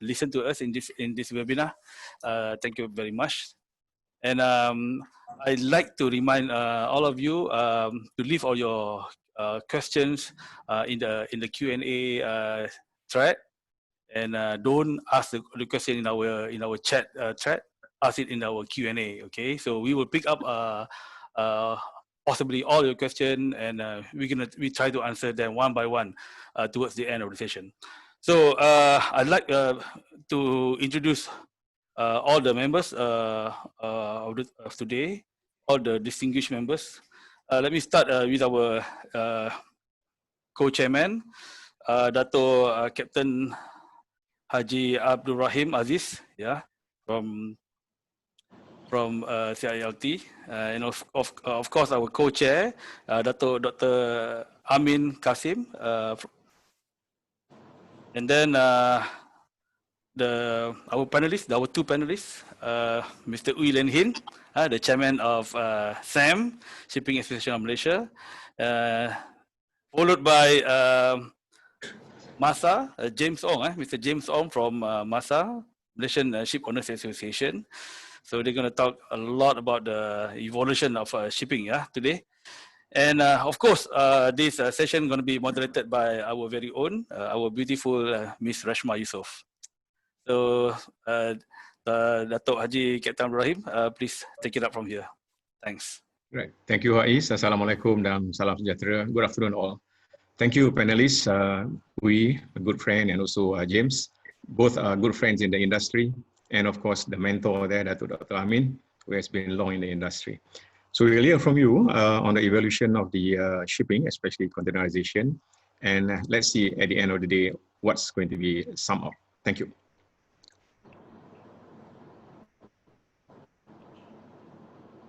listen to us in this webinar. Thank you very much. And I'd like to remind all of you to leave all your questions in the Q&A thread, and don't ask the question in our chat thread. Ask it in our Q&A. Okay, so we will pick up possibly all your questions, and we try to answer them one by one towards the end of the session. So I'd like to introduce all the members of today, all the distinguished members. Let me start with our co-chairman, Dato Captain Haji Abdul Rahim Aziz, yeah, from CILT, and of course our co-chair, Dr. Amin Kasim, and then our panelists, our two panelists, Mr. Ooi Len Hin, the chairman of SAM, Shipping Association of Malaysia, followed by MASA, James Ong, Mr. James Ong from MASA, Malaysian Shipowners Association. So they're going to talk a lot about the evolution of shipping today. And of course, this session is going to be moderated by our very own, our beautiful Miss Rashma Yusof. So Dato' Haji Captain Ibrahim, please take it up from here. Thanks. Right. Thank you, Haiz. Assalamualaikum dan salam sejahtera. Good afternoon all. Thank you, panelists. We, a good friend, and also James, both are good friends in the industry. And of course, the mentor there, Dr. Amin, who has been long in the industry. So we'll hear from you on the evolution of the shipping, especially containerization. And let's see at the end of the day, what's going to be summed up. Thank you.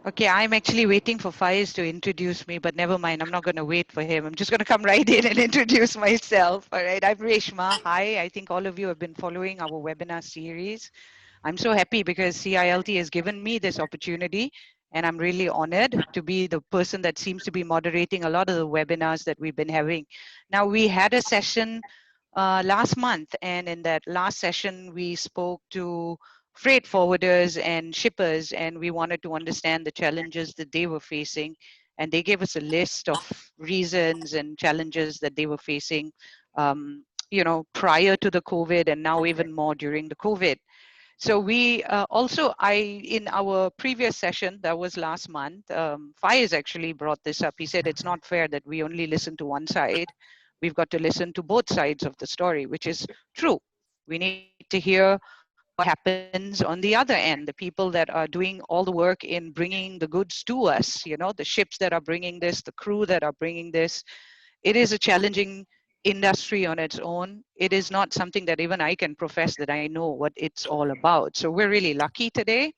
Okay, I'm actually waiting for Faiz to introduce me, but never mind, I'm not going to wait for him. I'm just going to come right in and introduce myself. All right, I'm Reshma. Hi, I think all of you have been following our webinar series. I'm so happy because CILT has given me this opportunity, and I'm really honored to be the person that seems to be moderating a lot of the webinars that we've been having. Now, we had a session last month, and in that last session, we spoke to freight forwarders and shippers, and we wanted to understand the challenges that they were facing. And they gave us a list of reasons and challenges that they were facing, you know, prior to the COVID, and now even more during the COVID. So we in our previous session, that was last month, Faiz actually brought this up. He said, it's not fair that we only listen to one side. We've got to listen to both sides of the story, which is true. We need to hear what happens on the other end, the people that are doing all the work in bringing the goods to us, you know, the ships that are bringing this, the crew that are bringing this. It is a challenging industry on its own. It is not something that even I can profess that I know what it's all about. So we're really lucky today.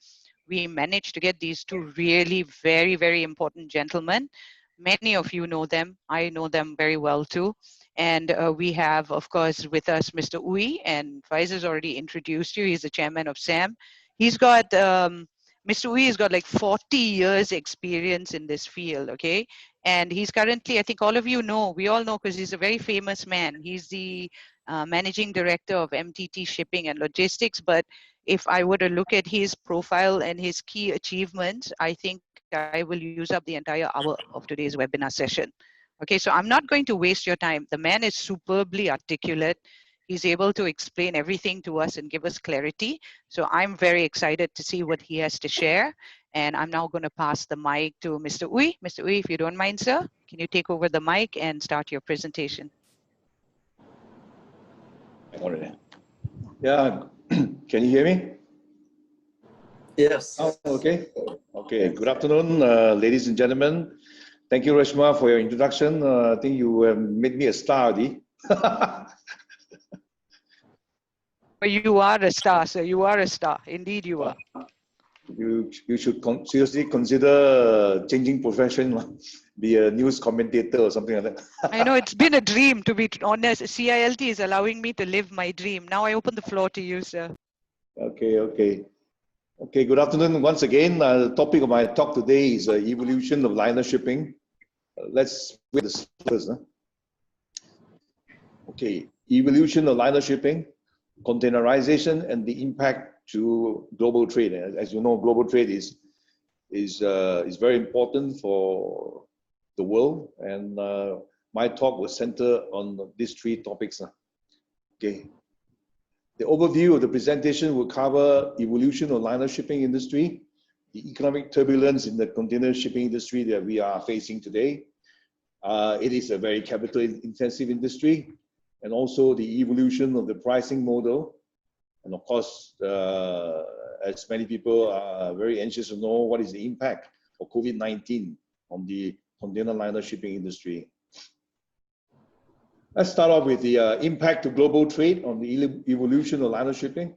We managed to get these two really very, very important gentlemen. Many of you know them. I know them very well too. And we have, of course, with us Mr. Ooi, and Faiz has already introduced you. He's the chairman of SAM. He's got, Mr. Ooi has got like 40 years experience in this field, okay? And he's currently, I think all of you know, we all know because he's a very famous man. He's the managing director of MTT Shipping and Logistics. But if I were to look at his profile and his key achievements, I think I will use up the entire hour of today's webinar session. Okay, so I'm not going to waste your time. The man is superbly articulate. He's able to explain everything to us and give us clarity. So I'm very excited to see what he has to share. And I'm now going to pass the mic to Mr. Ooi. Mr. Ooi, if you don't mind, sir, can you take over the mic and start your presentation? All right. Yeah, can you hear me? Yes. Oh, okay. Okay. Good afternoon, ladies and gentlemen. Thank you, Reshma, for your introduction. I think you made me a star, Adi. You are a star, sir. You are a star. Indeed, you are. You should seriously consider changing profession, be a news commentator or something like that. I know it's been a dream, to be honest. CILT is allowing me to live my dream. Now I open the floor to you, sir. Okay, okay. Okay, good afternoon once again. The topic of my talk today is evolution of liner shipping. Let's read this first. Okay, evolution of liner shipping. containerization and the impact to global trade. As you know, global trade is very important for the world, and my talk will center on these three topics. Okay. The overview of the presentation will cover evolution of liner shipping industry, the economic turbulence in the container shipping industry that we are facing today. It is a very capital intensive industry, and also the evolution of the pricing model. And of course, as many people are very anxious to know what is the impact of COVID-19 on the container liner shipping industry. Let's start off with the impact to global trade on the evolution of liner shipping.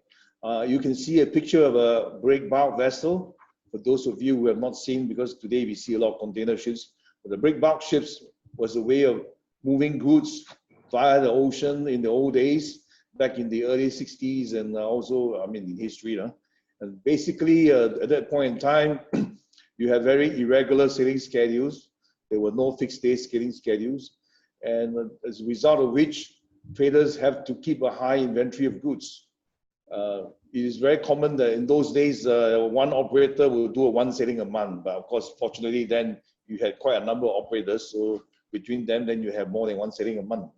You can see a picture of a breakbulk vessel. For those of you who have not seen, because today we see a lot of container ships, but the breakbulk ships was a way of moving goods via the ocean in the old days, back in the early 60s, and also, I mean, in history. And basically, at that point in time, you have very irregular sailing schedules. There were no fixed day sailing schedules. And as a result of which, traders have to keep a high inventory of goods. It is very common that in those days, one operator will do one sailing a month. But of course, fortunately, then you had quite a number of operators. So between them, then you have more than one sailing a month.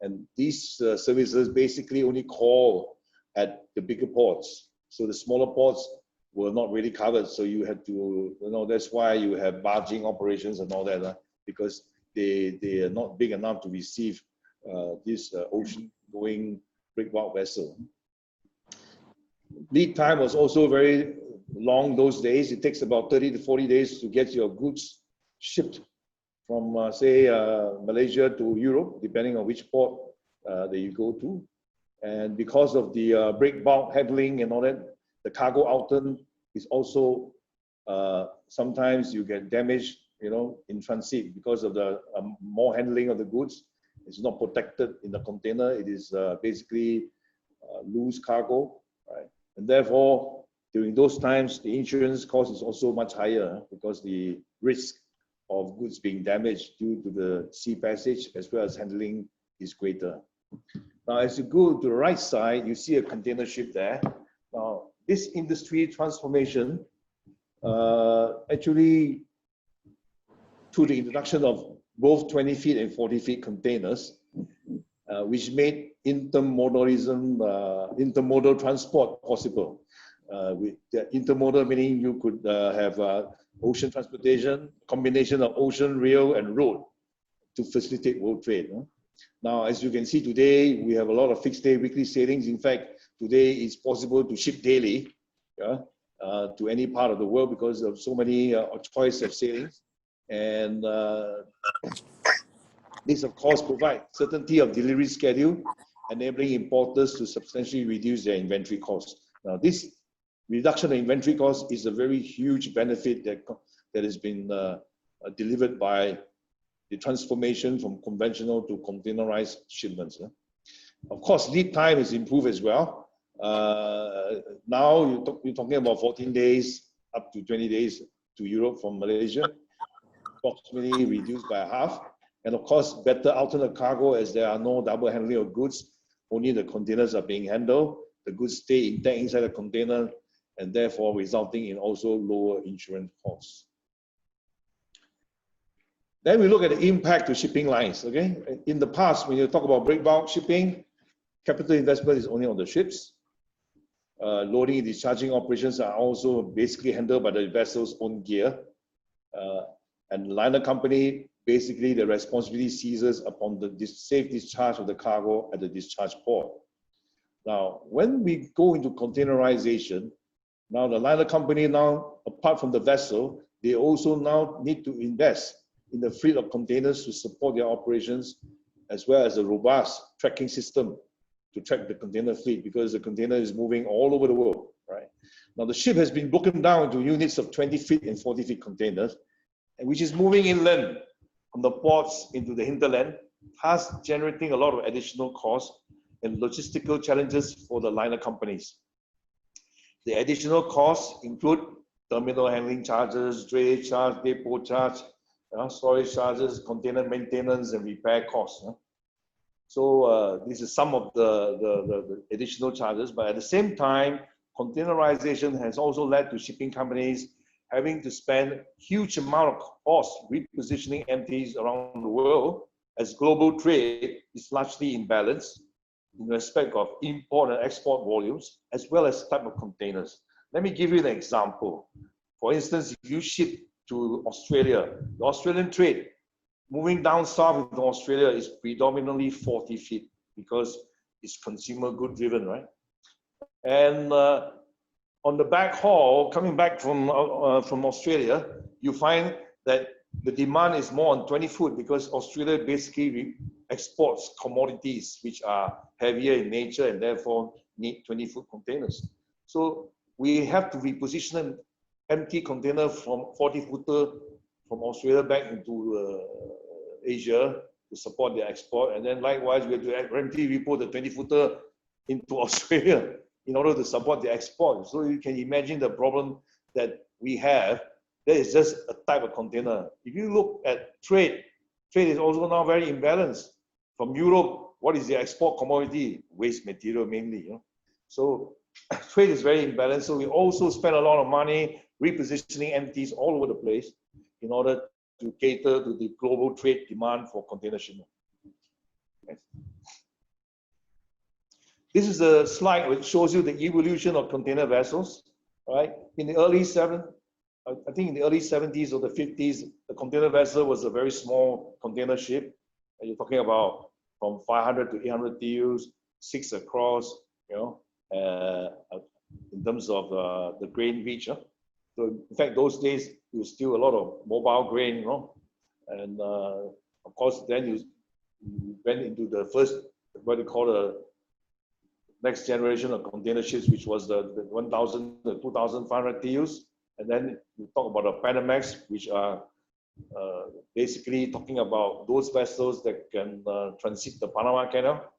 And these services basically only call at the bigger ports. So the smaller ports were not really covered. So you had to, that's why you have barging operations and all that, because they are not big enough to receive this ocean-going breakbulk vessel. Lead time was also very long those days. It takes about 30 to 40 days to get your goods shipped from, say, Malaysia to Europe, depending on which port that you go to. And because of the breakbulk handling and all that, the cargo outturn is also, sometimes you get damaged, in transit because of the more handling of the goods. It's not protected in the container. It is basically loose cargo, right? And therefore, during those times, the insurance cost is also much higher because the risk of goods being damaged due to the sea passage as well as handling is greater. Now, as you go to the right side, you see a container ship there. Now, this industry transformation actually, through the introduction of both 20 feet and 40 feet containers, which made intermodalism, intermodal transport possible. With the intermodal meaning you could have ocean transportation, combination of ocean, rail, and road to facilitate world trade. Now, as you can see today, we have a lot of fixed day weekly sailings. In fact, today it's possible to ship daily to any part of the world because of so many choice of sailings. And this, of course, provides certainty of delivery schedule, enabling importers to substantially reduce their inventory costs. Now, this reduction in inventory costs is a very huge benefit that has been delivered by the transformation from conventional to containerized shipments. Of course, lead time is improved as well. Now you're talking about 14 days up to 20 days to Europe from Malaysia, approximately reduced by half. And of course, better alternate cargo as there are no double handling of goods. Only the containers are being handled. The goods stay intact inside the container, and therefore resulting in also lower insurance costs. Then we look at the impact to shipping lines. Okay, in the past, when you talk about breakbulk shipping, capital investment is only on the ships. Loading and discharging operations are also basically handled by the vessel's own gear. And the liner company, basically the responsibility ceases upon the safe discharge of the cargo at the discharge port. Now, when we go into containerization, now the liner company now, apart from the vessel, they also now need to invest in the fleet of containers to support their operations, as well as a robust tracking system to track the container fleet, because the container is moving all over the world, right? Now the ship has been broken down into units of 20 feet and 40 feet containers, which is moving inland from the ports into the hinterland, thus generating a lot of additional costs and logistical challenges for the liner companies. The additional costs include terminal handling charges, drayage charge, depot charge, storage charges, container maintenance, and repair costs. So this is some of the additional charges, but at the same time, containerization has also led to shipping companies having to spend huge amount of cost repositioning empties around the world, as global trade is largely imbalanced in respect of import and export volumes, as well as type of containers. Let me give you an example. For instance, if you ship to Australia, the Australian trade moving down south into Australia is predominantly 40 feet because it's consumer good driven, right? And on the back haul, coming back from Australia, you find that the demand is more on 20 foot because Australia basically exports commodities which are heavier in nature and therefore need 20-foot containers. So we have to reposition an empty container from 40-footer from Australia back into Asia to support their export, and then likewise we have to empty repo the 20-footer into Australia in order to support the export. So you can imagine the problem that we have. That is just a type of container. If you look at trade is also now very imbalanced. From Europe, what is the export commodity? Waste material mainly. You know? So trade is very imbalanced. So we also spend a lot of money repositioning empties all over the place in order to cater to the global trade demand for container shipment. This is a slide which shows you the evolution of container vessels, right? In the early I think in the early 70s or the 50s, the container vessel was a very small container ship. And you're talking about from 500 to 800 TEUs, 6 across, you know, in terms of the grain reach. Huh? So in fact, those days, it was still a lot of mobile grain, you know, and of course, then you went into the first, what they call the next generation of container ships, which was the 1,000, the 2,500 TEUs. And then we talk about the Panamax, which are basically talking about those vessels that can transit the Panama Canal.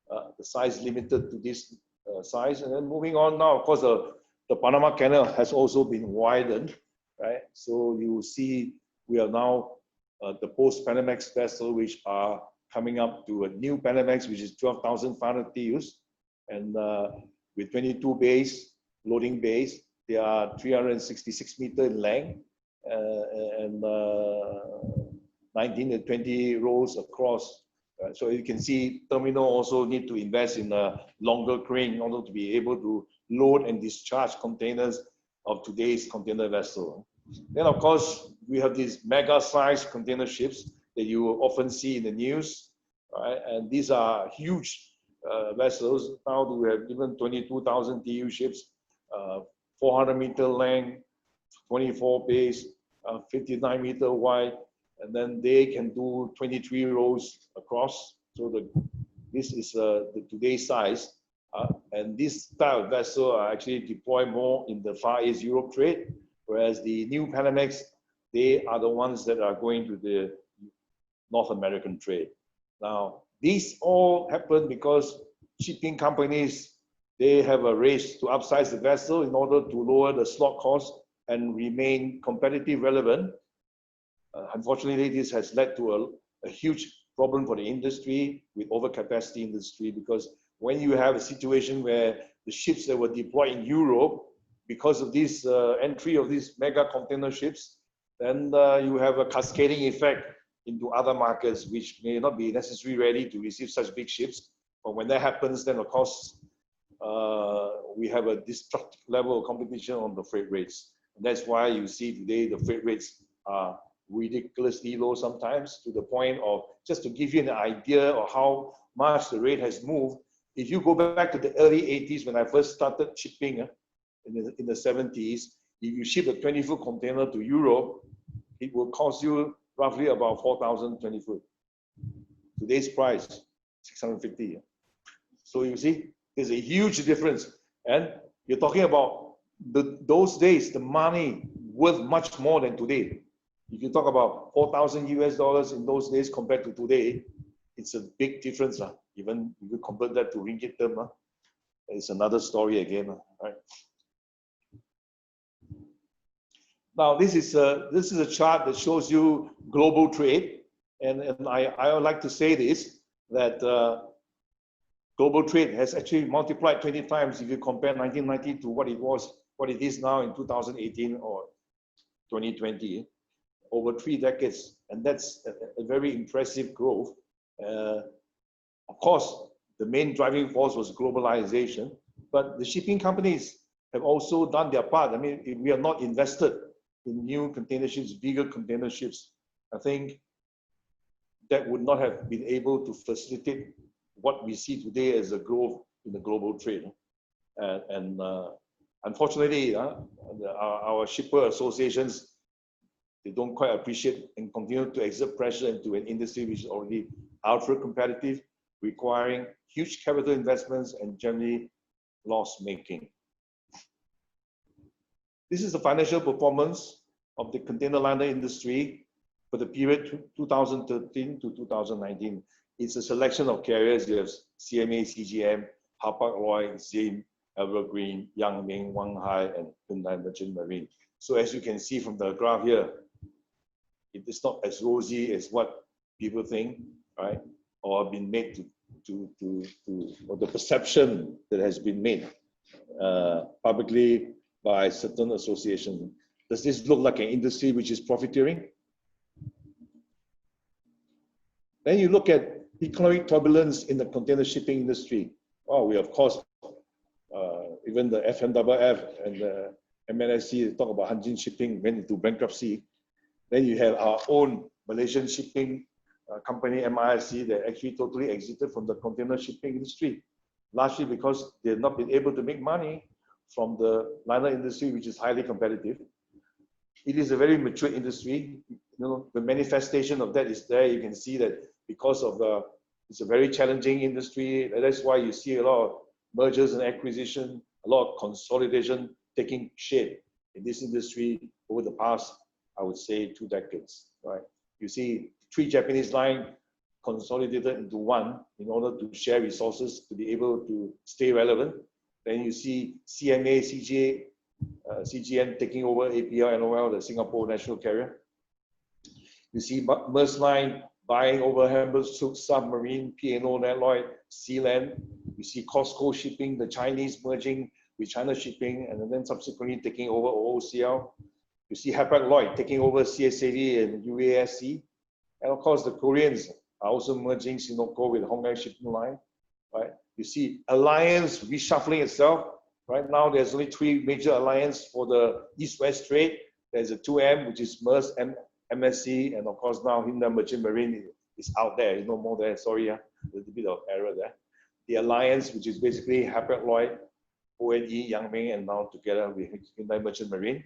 The size limited to this size. And then moving on now, of course, the Panama Canal has also been widened, right? So you see we are now the post-Panamax vessel, which are coming up to a new Panamax, which is 12,500 TEUs. And with 22 bays, loading bays, they are 366 meters in length and 19 to 20 rows across. So you can see terminal also need to invest in a longer crane in order to be able to load and discharge containers of today's container vessel. Then of course, we have these mega sized container ships that you often see in the news, right? And these are huge vessels. Now we have even 22,000 TEU ships, 400 meter length, 24 bays, 59 meter wide, and then they can do 23 rows across. So this is the today's size, and this type of vessel are actually deployed more in the Far East Europe trade, whereas the new Panamax, they are the ones that are going to the North American trade. Now, these all happen because shipping companies, they have a race to upsize the vessel in order to lower the slot cost and remain competitive relevant. Unfortunately, this has led to a huge problem for the industry with overcapacity industry, because when you have a situation where the ships that were deployed in Europe, because of this entry of these mega container ships, then you have a cascading effect into other markets, which may not be necessarily ready to receive such big ships. But when that happens, then of course, we have a destructive level of competition on the freight rates. And that's why you see today the freight rates are ridiculously low sometimes, to the point of, just to give you an idea of how much the rate has moved. If you go back to the early 80s, when I first started shipping in the 70s, if you ship a 20-foot container to Europe, it will cost you roughly about 4,000 20-foot. Today's price, 650. So you see, there's a huge difference. And you're talking about those days, the money worth much more than today. If you talk about 4,000 US dollars in those days compared to today, it's a big difference. Even if you convert that to ringgit term, it's another story again. Right? Now, this is a chart that shows you global trade. And I would like to say this, that global trade has actually multiplied 20 times if you compare 1990 to what it is now in 2018 or 2020, over 3 decades, and that's a very impressive growth. Of course, the main driving force was globalization, but the shipping companies have also done their part. I mean, if we are not invested in new container ships, bigger container ships, I think that would not have been able to facilitate what we see today as a growth in the global trade. Unfortunately, our shipper associations, they don't quite appreciate and continue to exert pressure into an industry which is already ultra competitive, requiring huge capital investments and generally loss-making. This is the financial performance of the container liner industry for the period 2013 to 2019. It's a selection of carriers. You have CMA, CGM, Hapag-Lloyd, Zim, Evergreen, Yangming, Wanghai, and Hyundai Merchant Marine. So as you can see from the graph here, it is not as rosy as what people think, right? Or been made or the perception that has been made publicly by certain associations. Does this look like an industry which is profiteering? Then you look at economic turbulence in the container shipping industry. Oh, we of course, even the FMWF and the MNSC talk about Hanjin Shipping went into bankruptcy. Then you have our own Malaysian shipping company, MISC, that actually totally exited from the container shipping industry, largely because they've not been able to make money from the liner industry, which is highly competitive. It is a very mature industry. You know, the manifestation of that is there. You can see that because of it's a very challenging industry. That's why you see a lot of mergers and acquisition, a lot of consolidation taking shape in this industry over the past, I would say, 2 decades, right? You see 3 Japanese lines consolidated into one in order to share resources to be able to stay relevant. Then you see CMA, CGA, CGN taking over APL, NOL, the Singapore national carrier. You see Maersk Line buying over Hamburg Submarine, P&O, Netloyd, Sealand. You see COSCO Shipping, the Chinese merging with China Shipping, and then subsequently taking over OOCL. You see Hapag-Lloyd taking over CSAV and UASC. And of course, the Koreans are also merging Sinopco with Hong-Kong Shipping Line, right? You see Alliance reshuffling itself. Right now, there's only 3 major alliances for the East-West trade. There's a 2M, which is Maersk and MSC, and of course now Hyundai Merchant Marine is out there. There's no more there. Sorry, a little bit of error there. The alliance, which is basically Hapag-Lloyd, ONE, Yangming, and now together with Hyundai Merchant Marine.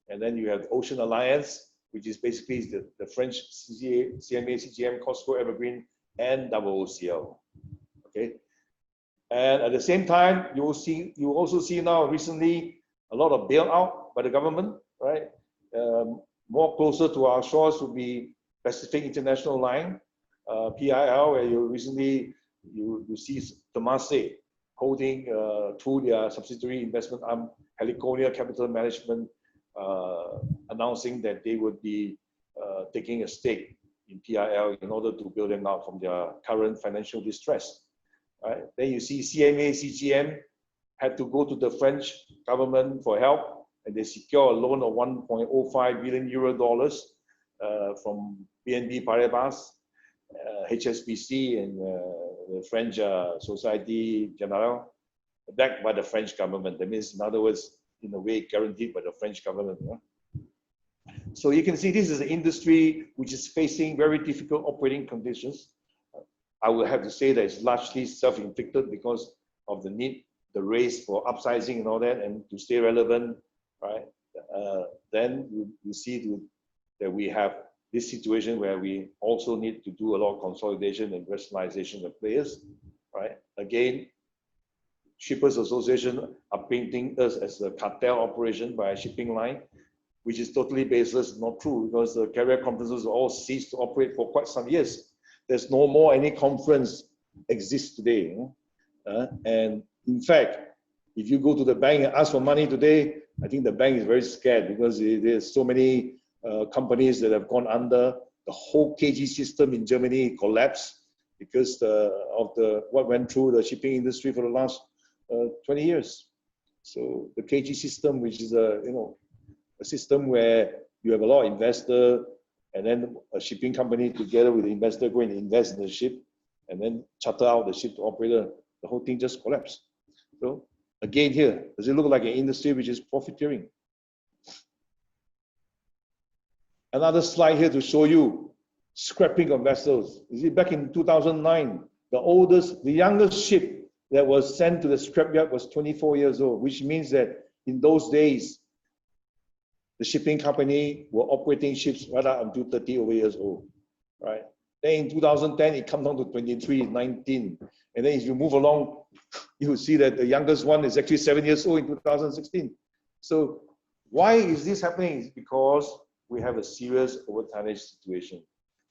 And then you have the Ocean Alliance, which is basically the French CMA, CGM, COSCO, Evergreen, and OOCL. Okay. And at the same time, you will also see now recently a lot of bailout by the government, right? More closer to our shores would be Pacific International Line, PIL, where you see Temasek holding through their subsidiary investment arm, Heliconia Capital Management, announcing that they would be taking a stake in PIL in order to bail them out from their current financial distress. Right? Then you see CMA, CGM had to go to the French government for help, and they secure a loan of 1.05 billion euro from BNP Paribas, HSBC, and the French Société Générale, backed by the French government. That means, in other words, in a way, guaranteed by the French government. Yeah? So you can see this is an industry which is facing very difficult operating conditions. I would have to say that it's largely self-inflicted because of the need, the race for upsizing and all that, and to stay relevant, right? Then you see that we have this situation where we also need to do a lot of consolidation and rationalization of players, right? Again, Shippers Association are painting us as a cartel operation by a shipping line, which is totally baseless, not true, because the carrier conferences all ceased to operate for quite some years. There's no more any conference exists today. And in fact, if you go to the bank and ask for money today, I think the bank is very scared because there's so many companies that have gone under. The whole KG system in Germany collapsed. because of what went through the shipping industry for the last 20 years. So the KG system, which is a system where you have a lot of investor, and then a shipping company together with the investor go and invest in the ship, and then charter out the ship to operator, the whole thing just collapsed. So again here, does it look like an industry which is profiteering? Another slide here to show you scrapping of vessels. You see, back in 2009, the youngest ship that was sent to the scrapyard was 24 years old, which means that in those days, the shipping company were operating ships right up until 30 over years old, right? Then in 2010, it comes down to 23, 19. And then if you move along, you will see that the youngest one is actually 7 years old in 2016. So why is this happening? It's because we have a serious overtonnage situation.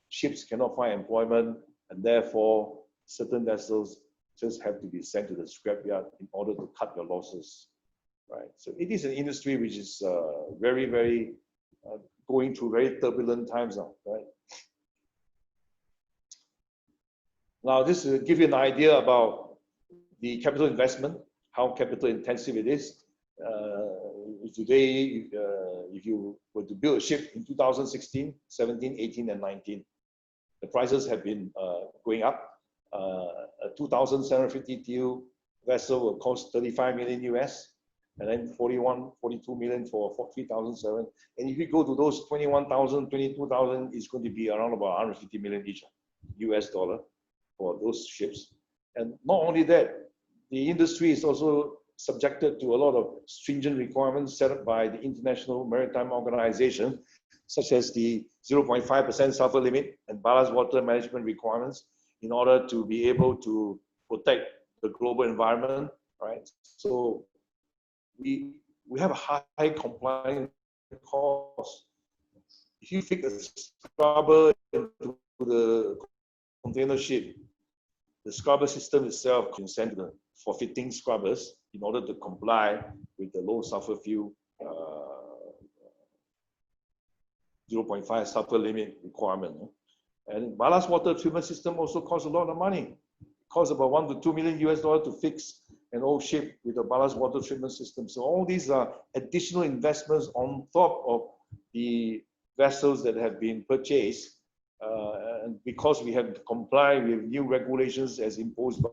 Ships cannot find employment, and therefore certain vessels just have to be sent to the scrapyard in order to cut your losses, right? So it is an industry which is very, very going through very turbulent times now, right? Now, this will give you an idea about the capital investment, how capital intensive it is. Today, if you were to build a ship in 2016, 17, 18, and 19, the prices have been going up. A 2,750 TEU vessel will cost 35 million US, and then 41, 42 million for 3,007. And if you go to those 21,000, 22,000, it's going to be around about 150 million each US dollar for those ships. And not only that, the industry is also subjected to a lot of stringent requirements set up by the International Maritime Organization, such as the 0.5% sulfur limit and ballast water management requirements in order to be able to protect the global environment, right? So we have a high compliance cost. If you fit a scrubber into the container ship, the scrubber system itself consent for fitting scrubbers in order to comply with the low sulfur fuel 0.5 sulfur limit requirement. And ballast water treatment system also costs a lot of money. It costs about 1 to 2 million US dollars to fix an old ship with a ballast water treatment system. So all these are additional investments on top of the vessels that have been purchased. And because we have to comply with new regulations as imposed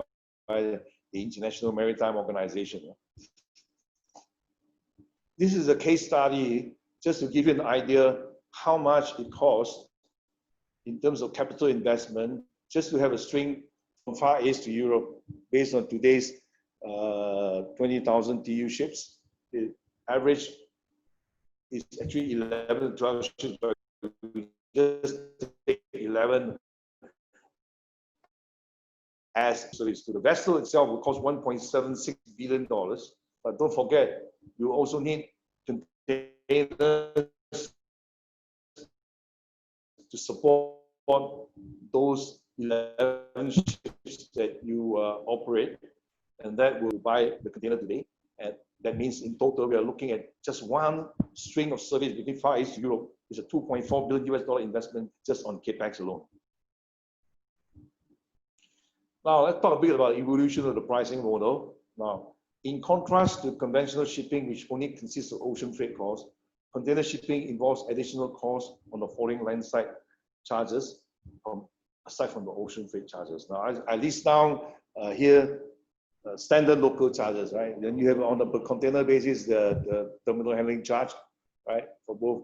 by the International Maritime Organization. This is a case study just to give you an idea how much it costs in terms of capital investment just to have a string from Far East to Europe based on today's 20,000 TEU ships. The average is actually 11 to 12 ships, but we just take 11 as service to the vessel itself will cost $1.76 billion. But don't forget, you also need containers to support those 11 ships that you operate, and that will buy the container today. And that means in total, we are looking at just one string of service between Far East to Europe is a $2.4 billion US dollar investment just on CapEx alone. Now, let's talk a bit about evolution of the pricing model. Now, in contrast to conventional shipping, which only consists of ocean freight costs, container shipping involves additional costs on the foreign landside charges, aside from the ocean freight charges. Now, I list down here standard local charges, right? Then you have on the per container basis the terminal handling charge, right? For both.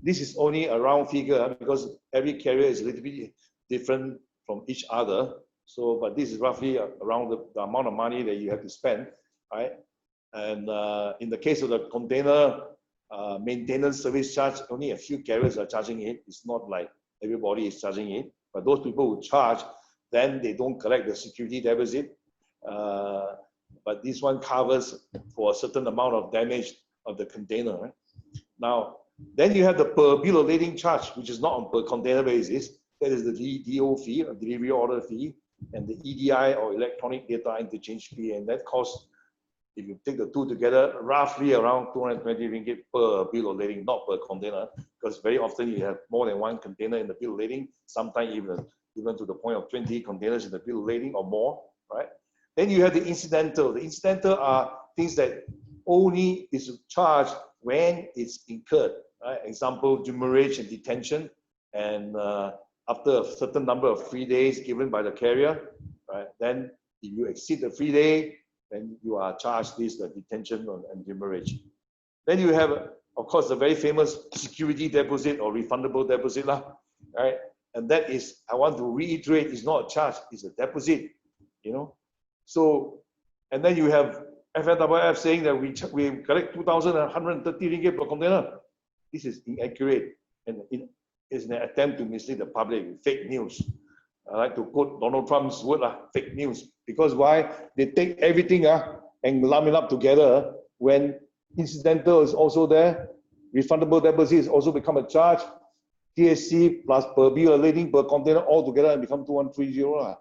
This is only a round figure because every carrier is a little bit different from each other. So, but this is roughly around the amount of money that you have to spend, right? And in the case of the container maintenance service charge, only a few carriers are charging it. It's not like everybody is charging it, but those people who charge, then they don't collect the security deposit. But this one covers for a certain amount of damage of the container. Right? Now, then you have the per bill of lading charge, which is not on per container basis. That is the DO fee, or delivery order fee, and the EDI or electronic data interchange fee, and that costs, if you take the two together, roughly around 220 ringgit per bill of lading, not per container, because very often you have more than one container in the bill of lading, sometimes even even to the point of 20 containers in the bill of lading or more, right? Then you have the incidental. The incidental are things that only is charged when it's incurred, right? Example, demurrage and detention, and after a certain number of free days given by the carrier, right? Then if you exceed the free day, then you are charged this, the detention and demurrage. Then you have, of course, the very famous security deposit or refundable deposit, right? And that is, I want to reiterate, is not a charge, it's a deposit, you know. So, and then you have FNWF saying that we collect 2,130 ringgit per container. This is inaccurate, and it is an attempt to mislead the public, fake news. I like to quote Donald Trump's word, fake news. Because why? They take everything and lump it up together when incidental is also there, refundable deposit is also become a charge, TSC plus per bill of lading per container all together and become 2130.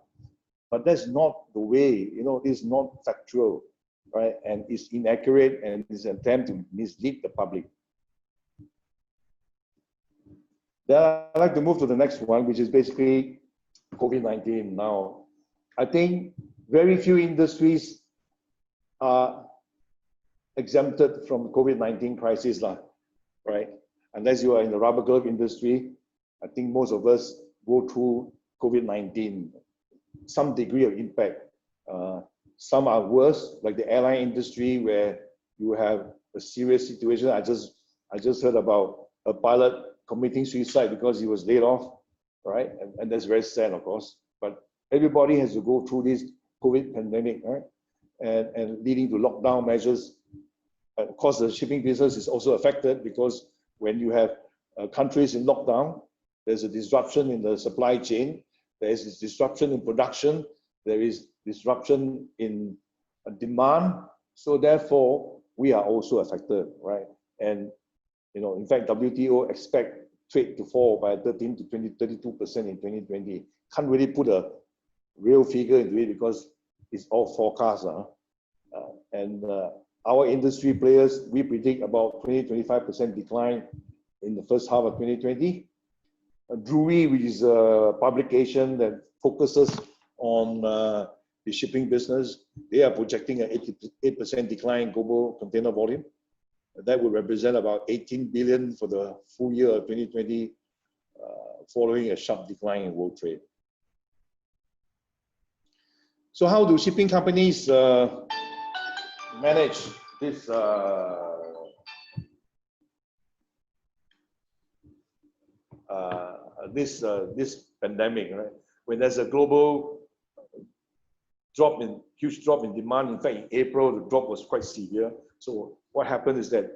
But that's not the way, you know, it's not factual, right? And it's inaccurate and it's an attempt to mislead the public. Then I'd like to move to the next one, which is basically COVID-19. Now, I think very few industries are exempted from the COVID-19 crisis, right? Unless you are in the rubber glove industry, I think most of us go through COVID-19, some degree of impact. Some are worse, like the airline industry, where you have a serious situation. I just heard about a pilot committing suicide because he was laid off, right? And that's very sad, of course. But everybody has to go through this COVID pandemic, right? And leading to lockdown measures. Of course, the shipping business is also affected because when you have countries in lockdown, there's a disruption in the supply chain, there is a disruption in production, there is disruption in demand. So therefore, we are also affected, right? And you know, in fact, WTO expect trade to fall by 13 to 32% in 2020. Can't really put a real figure into it because it's all forecast. Our industry players, we predict about 20-25% decline in the first half of 2020. Drewry, which is a publication that focuses on the shipping business, they are projecting an 8% decline in global container volume. That would represent about 18 billion for the full year of 2020, following a sharp decline in world trade. So how do shipping companies manage this this pandemic, right? When there's a global huge drop in demand. In fact, in April, the drop was quite severe. So what happened is that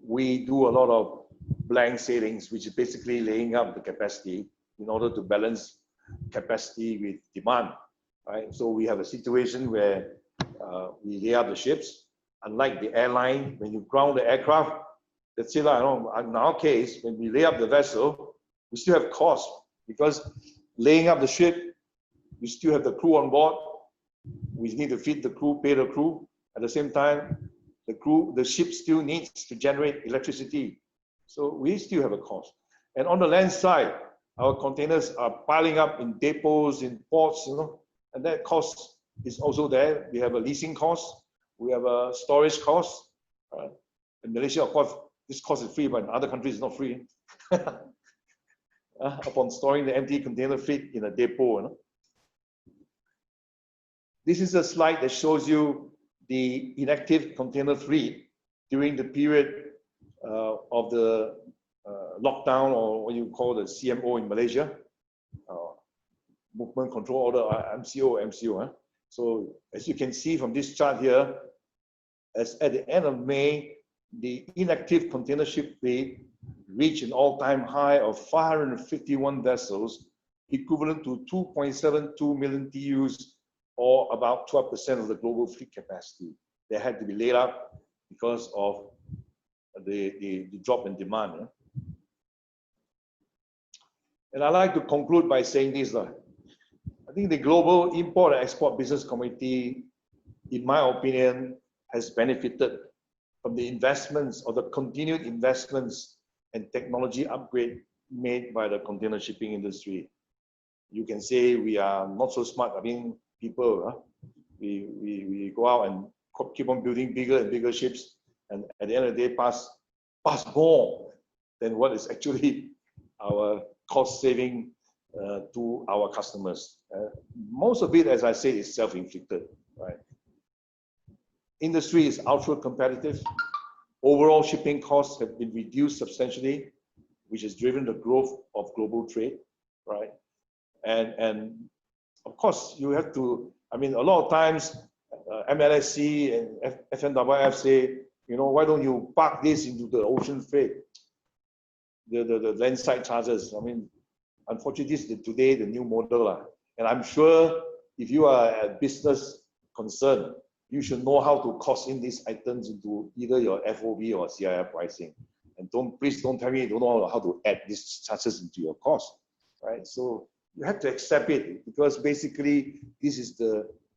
we do a lot of blank sailings, which is basically laying up the capacity in order to balance capacity with demand, right? So we have a situation where we lay up the ships. Unlike the airline, when you ground the aircraft, that's it. In our case, when we lay up the vessel, we still have costs because laying up the ship, we still have the crew on board. We need to feed the crew, pay the crew. At the same time, the ship still needs to generate electricity. So we still have a cost. And on the land side, our containers are piling up in depots, in ports, you know, and that cost is also there. We have a leasing cost. We have a storage cost. In Malaysia, of course, this cost is free, but in other countries, it's not free. Upon storing the empty container fleet in a depot. You know? This is a slide that shows you the inactive container fleet during the period of the lockdown, or what you call the CMO in Malaysia, Movement Control Order, MCO. So as you can see from this chart here, as at the end of May, the inactive container ship fleet reached an all-time high of 551 vessels, equivalent to 2.72 million TEUs, or about 12% of the global fleet capacity. They had to be laid up because of the drop in demand. And I'd like to conclude by saying this. I think the Global Import and Export Business Committee, in my opinion, has benefited from the investments or the continued investments and technology upgrade made by the container shipping industry. You can say we are not so smart. I mean, people, we go out and keep on building bigger and bigger ships, and at the end of the day, pass more than what is actually our cost saving to our customers. Most of it, as I say, is self-inflicted, right? Industry is ultra competitive. Overall shipping costs have been reduced substantially, which has driven the growth of global trade, right? And of course, you have to, I mean, a lot of times, MLSC and FNWF say, you know, why don't you park this into the ocean freight, the landside charges? I mean, unfortunately, this is today the new model. And I'm sure if you are a business concern, you should know how to cost in these items into either your FOB or CIF pricing. And please don't tell me you don't know how to add these charges into your cost, right? So you have to accept it, because basically this is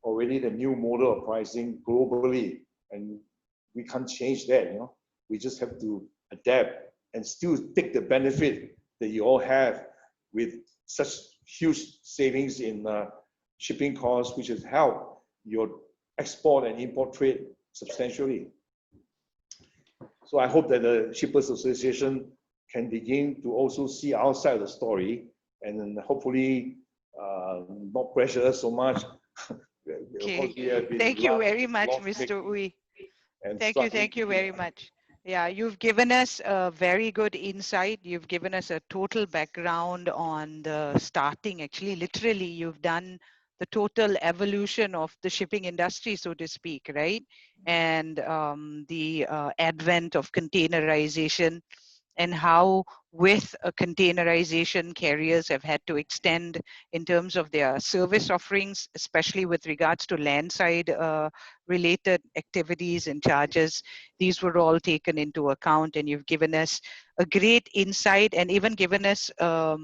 already the new model of pricing globally, and we can't change that. You know, we just have to adapt and still take the benefit that you all have with such huge savings in shipping costs, which has helped your export and import trade substantially. So I hope that the Shippers Association can begin to also see our side of the story, and then hopefully not pressure us so much. Okay. Thank you very much, Mr. Uy. Thank you very much. Yeah, you've given us a very good insight. You've given us a total background on the starting. Actually, literally, you've done the total evolution of the shipping industry, so to speak, right? And the advent of containerization, and how with a containerization, carriers have had to extend in terms of their service offerings, especially with regards to landside related activities and charges. These were all taken into account, and you've given us a great insight, and even given us a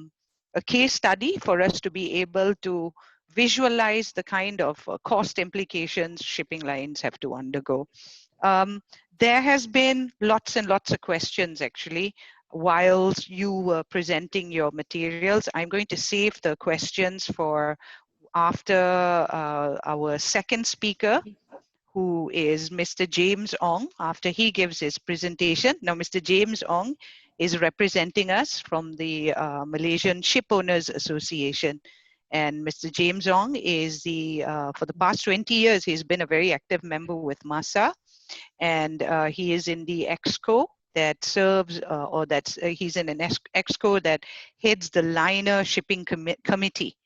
case study for us to be able to visualize the kind of cost implications shipping lines have to undergo. There has been lots and lots of questions actually whilst you were presenting your materials. I'm going to save the questions for after our second speaker, who is Mr. James Ong, after he gives his presentation. Now, Mr. James Ong is representing us from the Malaysian Shipowners Association. And Mr. James Ong is for the past 20 years, he's been a very active member with MASA. And he is in the ExCo that serves, he's in an ExCo that heads the liner shipping committee.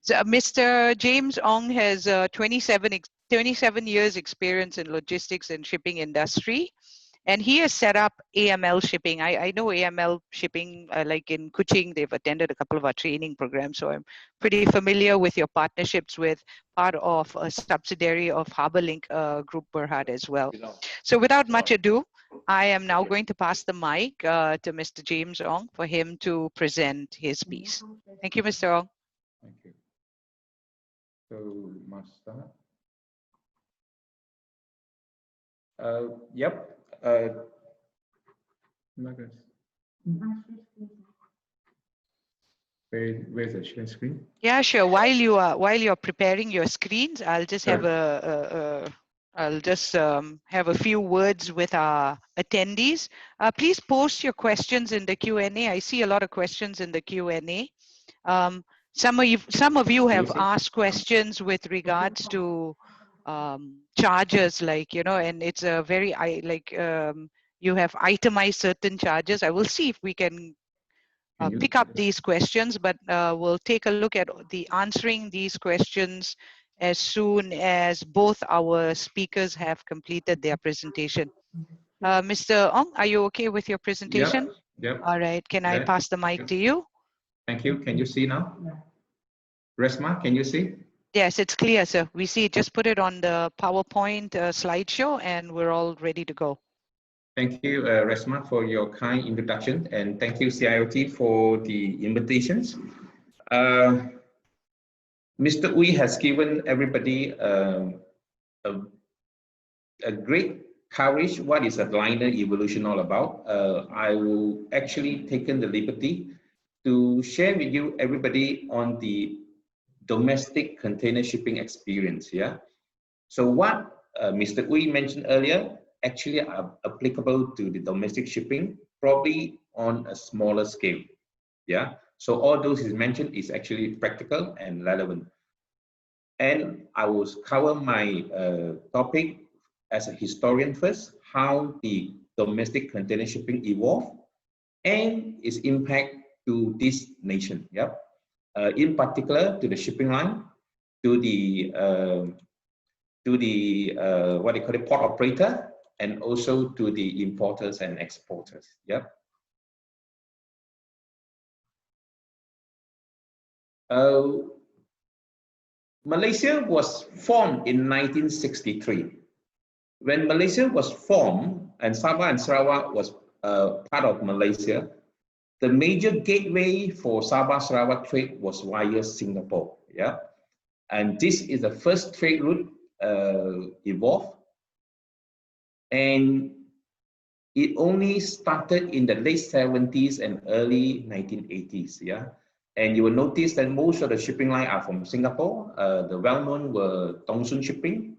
So Mr. James Ong has 27 years experience in logistics and shipping industry. And he has set up AML shipping. I know AML shipping, like in Kuching, they've attended a couple of our training programs. So I'm pretty familiar with your partnerships with part of a subsidiary of HarbourLink Group Berhad as well. So without much ado, I am now going to pass the mic to Mr. James Ong for him to present his piece. Thank you, Mr. Ong. Thank you. So, Master. Yep. Where's the share screen? Yeah, sure. While you're preparing your screens, I'll just have have a few words with our attendees. Please post your questions in the Q&A. I see a lot of questions in the Q&A. Some of you have asked questions with regards to charges, like, you know, and it's a very you have itemized certain charges. I will see if we can pick up these questions, but we'll take a look at the answering these questions as soon as both our speakers have completed their presentation. Mr. Ong, are you okay with your presentation? Yep. All right, can I pass the mic to you? Thank you. Can you see now? Resma, can you see? Yes, it's clear, sir. We see it. Just put it on the PowerPoint slideshow and we're all ready to go. Thank you, Resma, for your kind introduction, and thank you, CIOT, for the invitations. Mr. Uy has given everybody a great coverage. What is a liner evolution all about? I will actually taken the liberty to share with you everybody on the domestic container shipping experience. Yeah. So what Mr. Uy mentioned earlier actually are applicable to the domestic shipping, probably on a smaller scale. Yeah. So all those is mentioned is actually practical and relevant. And I will cover my topic as a historian first, how the domestic container shipping evolved and its impact to this nation. Yep. In particular, to the shipping line, to the what they call it, port operator, and also to the importers and exporters. Yep. Malaysia was formed in 1963. When Malaysia was formed and Sabah and Sarawak was part of Malaysia, the major gateway for Sabah-Sarawak trade was via Singapore. Yeah, and this is the first trade route evolved, and it only started in the late 70s and early 1980s. Yeah. And you will notice that most of the shipping line are from Singapore. The well-known were Dongsun Shipping,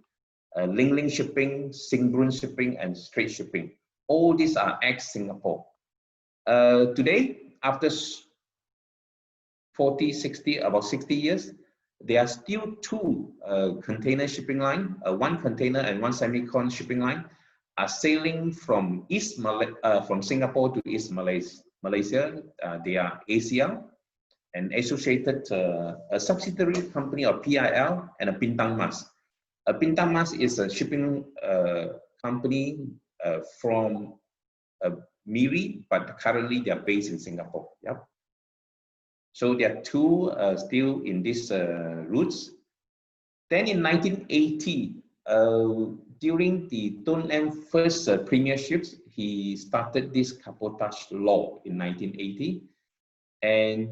Ling Ling Shipping, Singrun Shipping, and Strait Shipping. All these are ex-Singapore. Today, after 40, 60, about 60 years, there are still two container shipping line, one container and one semi-con shipping line are sailing from from Singapore to East Malaysia. They are ACL, an associated a subsidiary company of PIL, and a Bintang Mas. A Bintang Mas is a shipping company from Miri, but currently they are based in Singapore. Yep. So there are two still in these routes. Then in 1980, during the Tun M first premierships, he started this cabotage law in 1980, and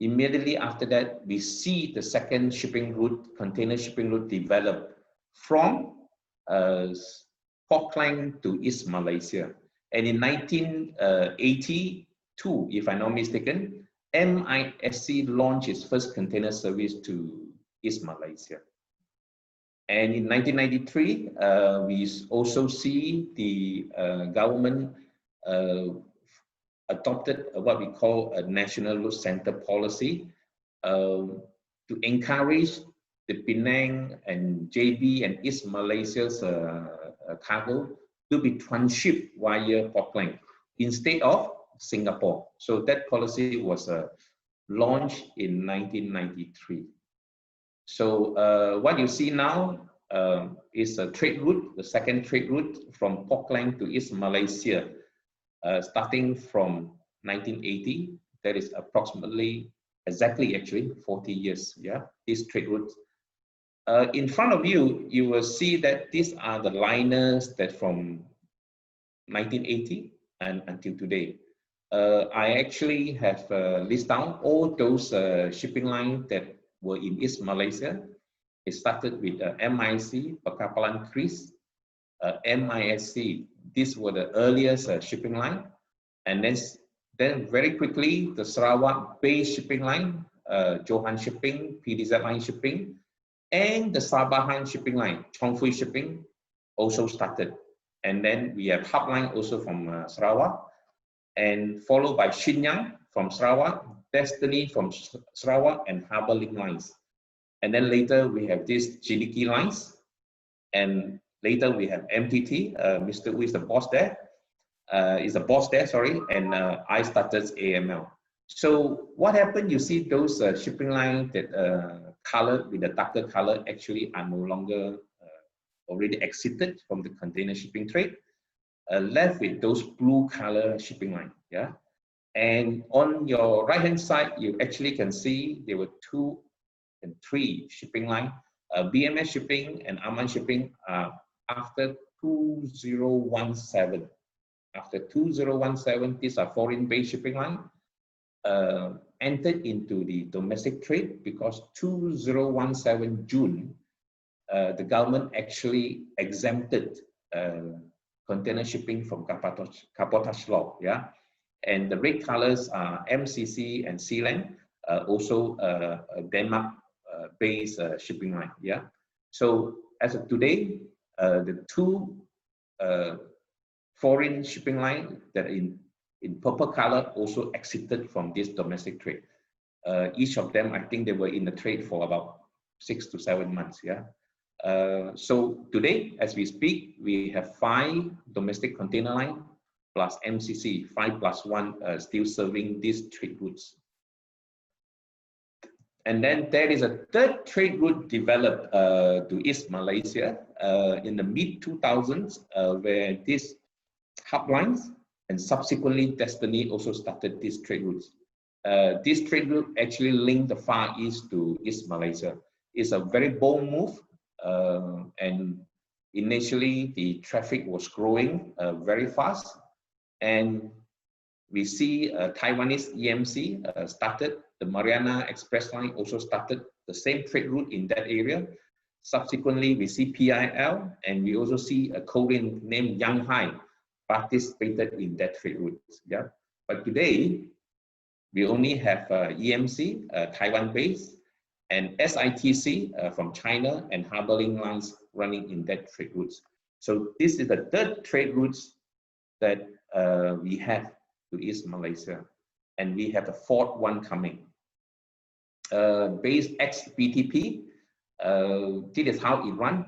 immediately after that, we see the second shipping route, container shipping route, develop from Port Klang to East Malaysia. And in 1982, if I'm not mistaken, MISC launched its first container service to East Malaysia. And in 1993, we also see the government adopted what we call a national route center policy to encourage the Penang and JB and East Malaysia's cargo to be transshipped via Port Klang instead of Singapore. So that policy was launched in 1993. So what you see now is a trade route, the second trade route from Port Klang to East Malaysia, starting from 1980. That is approximately, exactly actually 40 years. Yeah, this trade route. In front of you, you will see that these are the liners that from 1980 and until today. I actually have listed down all those shipping lines that were in East Malaysia. It started with MIC, Pekapalan Kris, MISC. These were the earliest shipping line. And then very quickly, the Sarawak-based shipping line, Johan Shipping, PDZ Line Shipping, and the Sabahan shipping line, Chongfui Shipping, also started. And then we have Hub Line also from Sarawak, and followed by Shinyang from Sarawak, Destiny from Sarawak, and Harbour Link lines. And then later we have these Jidiki lines, and later we have MTT. Mr. Wu is the boss there. Sorry, and I started AML. So what happened? You see those shipping lines that colored with the darker color actually are no longer already exited from the container shipping trade. Left with those blue color shipping line. Yeah, and on your right hand side, you actually can see there were 2 and 3 shipping line. BMS Shipping and Aman Shipping after 2017. After 2017, these are foreign-based shipping line, entered into the domestic trade because 2017 June, the government actually exempted container shipping from cabotage law. Yeah, and the red colors are MCC and Sealand, also Denmark based shipping line. Yeah. So as of today, the two foreign shipping line that in purple color also exited from this domestic trade. Each of them, I think they were in the trade for about 6 to 7 months. Yeah. So today, as we speak, we have 5 domestic container line plus MCC, 5 plus 1 still serving these trade routes. And then there is a third trade route developed to East Malaysia in the mid-2000s, where these hub lines and subsequently Destiny also started these trade routes. This trade route actually linked the Far East to East Malaysia. It's a very bold move, and initially the traffic was growing very fast, and we see Taiwanese EMC started, the Mariana Express Line also started the same trade route in that area. Subsequently, we see PIL, and we also see a Korean named Yanghai participated in that trade route. Yeah, but today we only have EMC, Taiwan-based, and SITC from China and Harbor Link lines running in that trade routes. So this is the third trade routes that we have to East Malaysia, and we have the fourth one coming. Based ex-BTP, this is how it runs.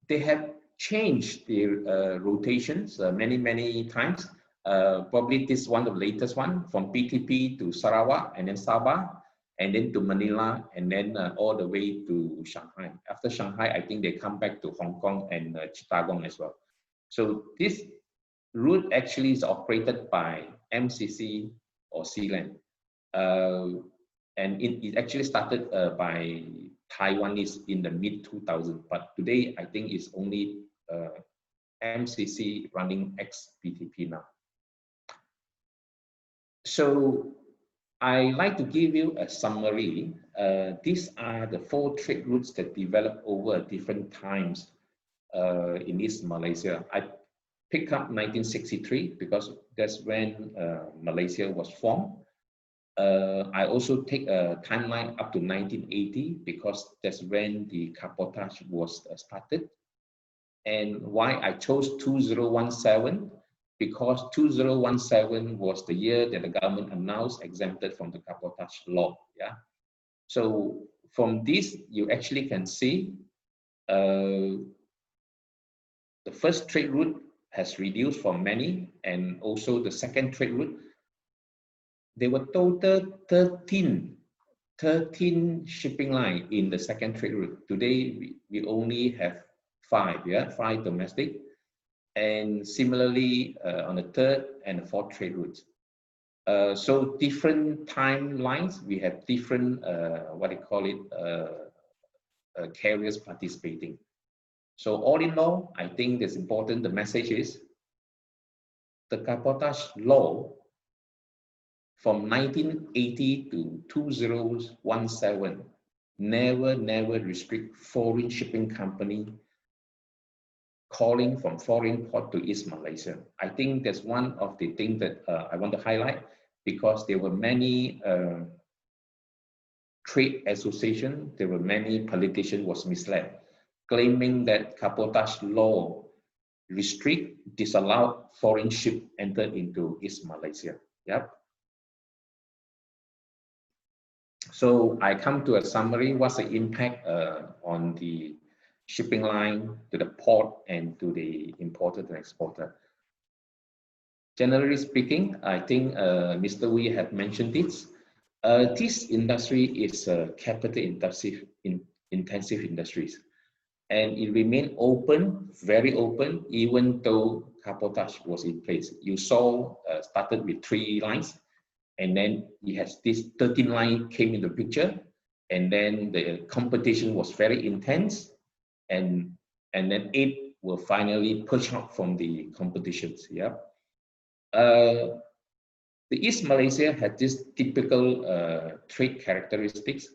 They have changed their rotations many times. Probably this one, the latest one, from BTP to Sarawak and then Sabah, and then to Manila, and then all the way to Shanghai. After Shanghai, I think they come back to Hong Kong and Chittagong as well. So this route actually is operated by MCC or Sealand. And it actually started by Taiwanese in the mid-2000s, but today I think it's only MCC running ex-BTP now. So I like to give you a summary. These are the 4 trade routes that developed over different times in East Malaysia. I pick up 1963 because that's when Malaysia was formed. I also take a timeline up to 1980 because that's when the cabotage was started. And why I chose 2017? Because 2017 was the year that the government announced exempted from the cabotage law. Yeah. So from this, you actually can see the first trade route has reduced for many, and also the second trade route. There were total 13 shipping lines in the second trade route. Today, we only have 5, yeah, 5 domestic. And similarly, on the third and the fourth trade routes. So different timelines, we have different, what they call it, carriers participating. So all in all, I think that's important. The message is the cabotage law from 1980 to 2017 never restrict foreign shipping company calling from foreign port to East Malaysia. I think that's one of the things that I want to highlight, because there were many trade associations, there were many politicians was misled, claiming that cabotage law restrict, disallow foreign ship enter into East Malaysia. Yep. So I come to a summary. What's the impact on the shipping line, to the port, and to the importer and exporter? Generally speaking, I think Mr. Wee had mentioned this. This industry is capital intensive industries, and it remained open, very open, even though cabotage was in place. You saw started with 3 lines, and then it has this 13 line came in the picture, and then the competition was very intense, and then 8 were finally pushed out from the competitions. Yeah. The East Malaysia had this typical trade characteristics.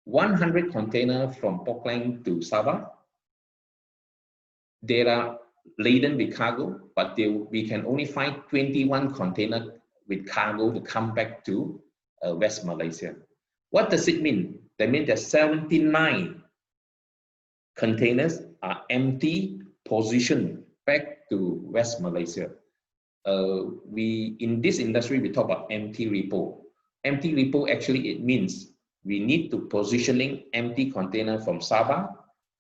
100 containers from Portland to Sabah. They are laden with cargo, but we can only find 21 containers with cargo to come back to West Malaysia. What does it mean? That means that 79 containers are empty, positioned back to West Malaysia. In this industry, we talk about empty repo. Empty repo, actually, it means we need to positioning empty container from Sabah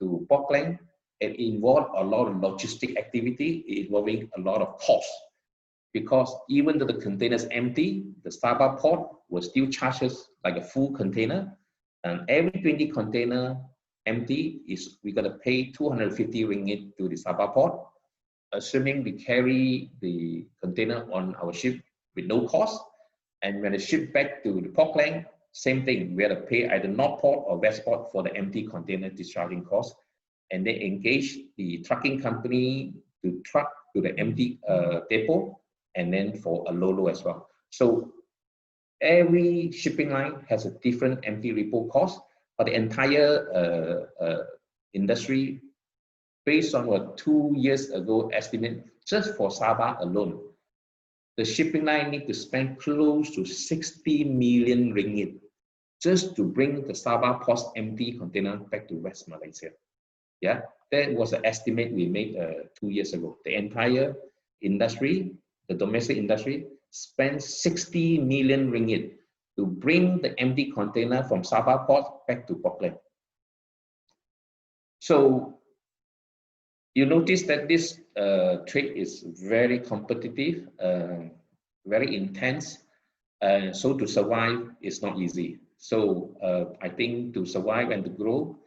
to Auckland. It involves a lot of logistic activity involving a lot of cost, because even though the container is empty, the Sabah port will still charge us like a full container, and every 20 container empty we're going to pay 250 ringgit to the Sabah port, assuming we carry the container on our ship with no cost. And when it's shipped back to the Auckland, same thing, we have to pay either North Port or West Port for the empty container discharging cost. And they engage the trucking company to truck to the empty depot, and then for a Lolo as well. So every shipping line has a different empty repo cost, but the entire industry, based on what 2 years ago estimate, just for Sabah alone, the shipping line need to spend close to 60 million ringgit just to bring the Sabah port's empty container back to West Malaysia. Yeah, that was the estimate we made 2 years ago. The entire industry, the domestic industry, spent 60 million ringgit to bring the empty container from Sabah port back to Auckland. So you notice that this trade is very competitive, very intense. So to survive is not easy. So I think to survive and to grow,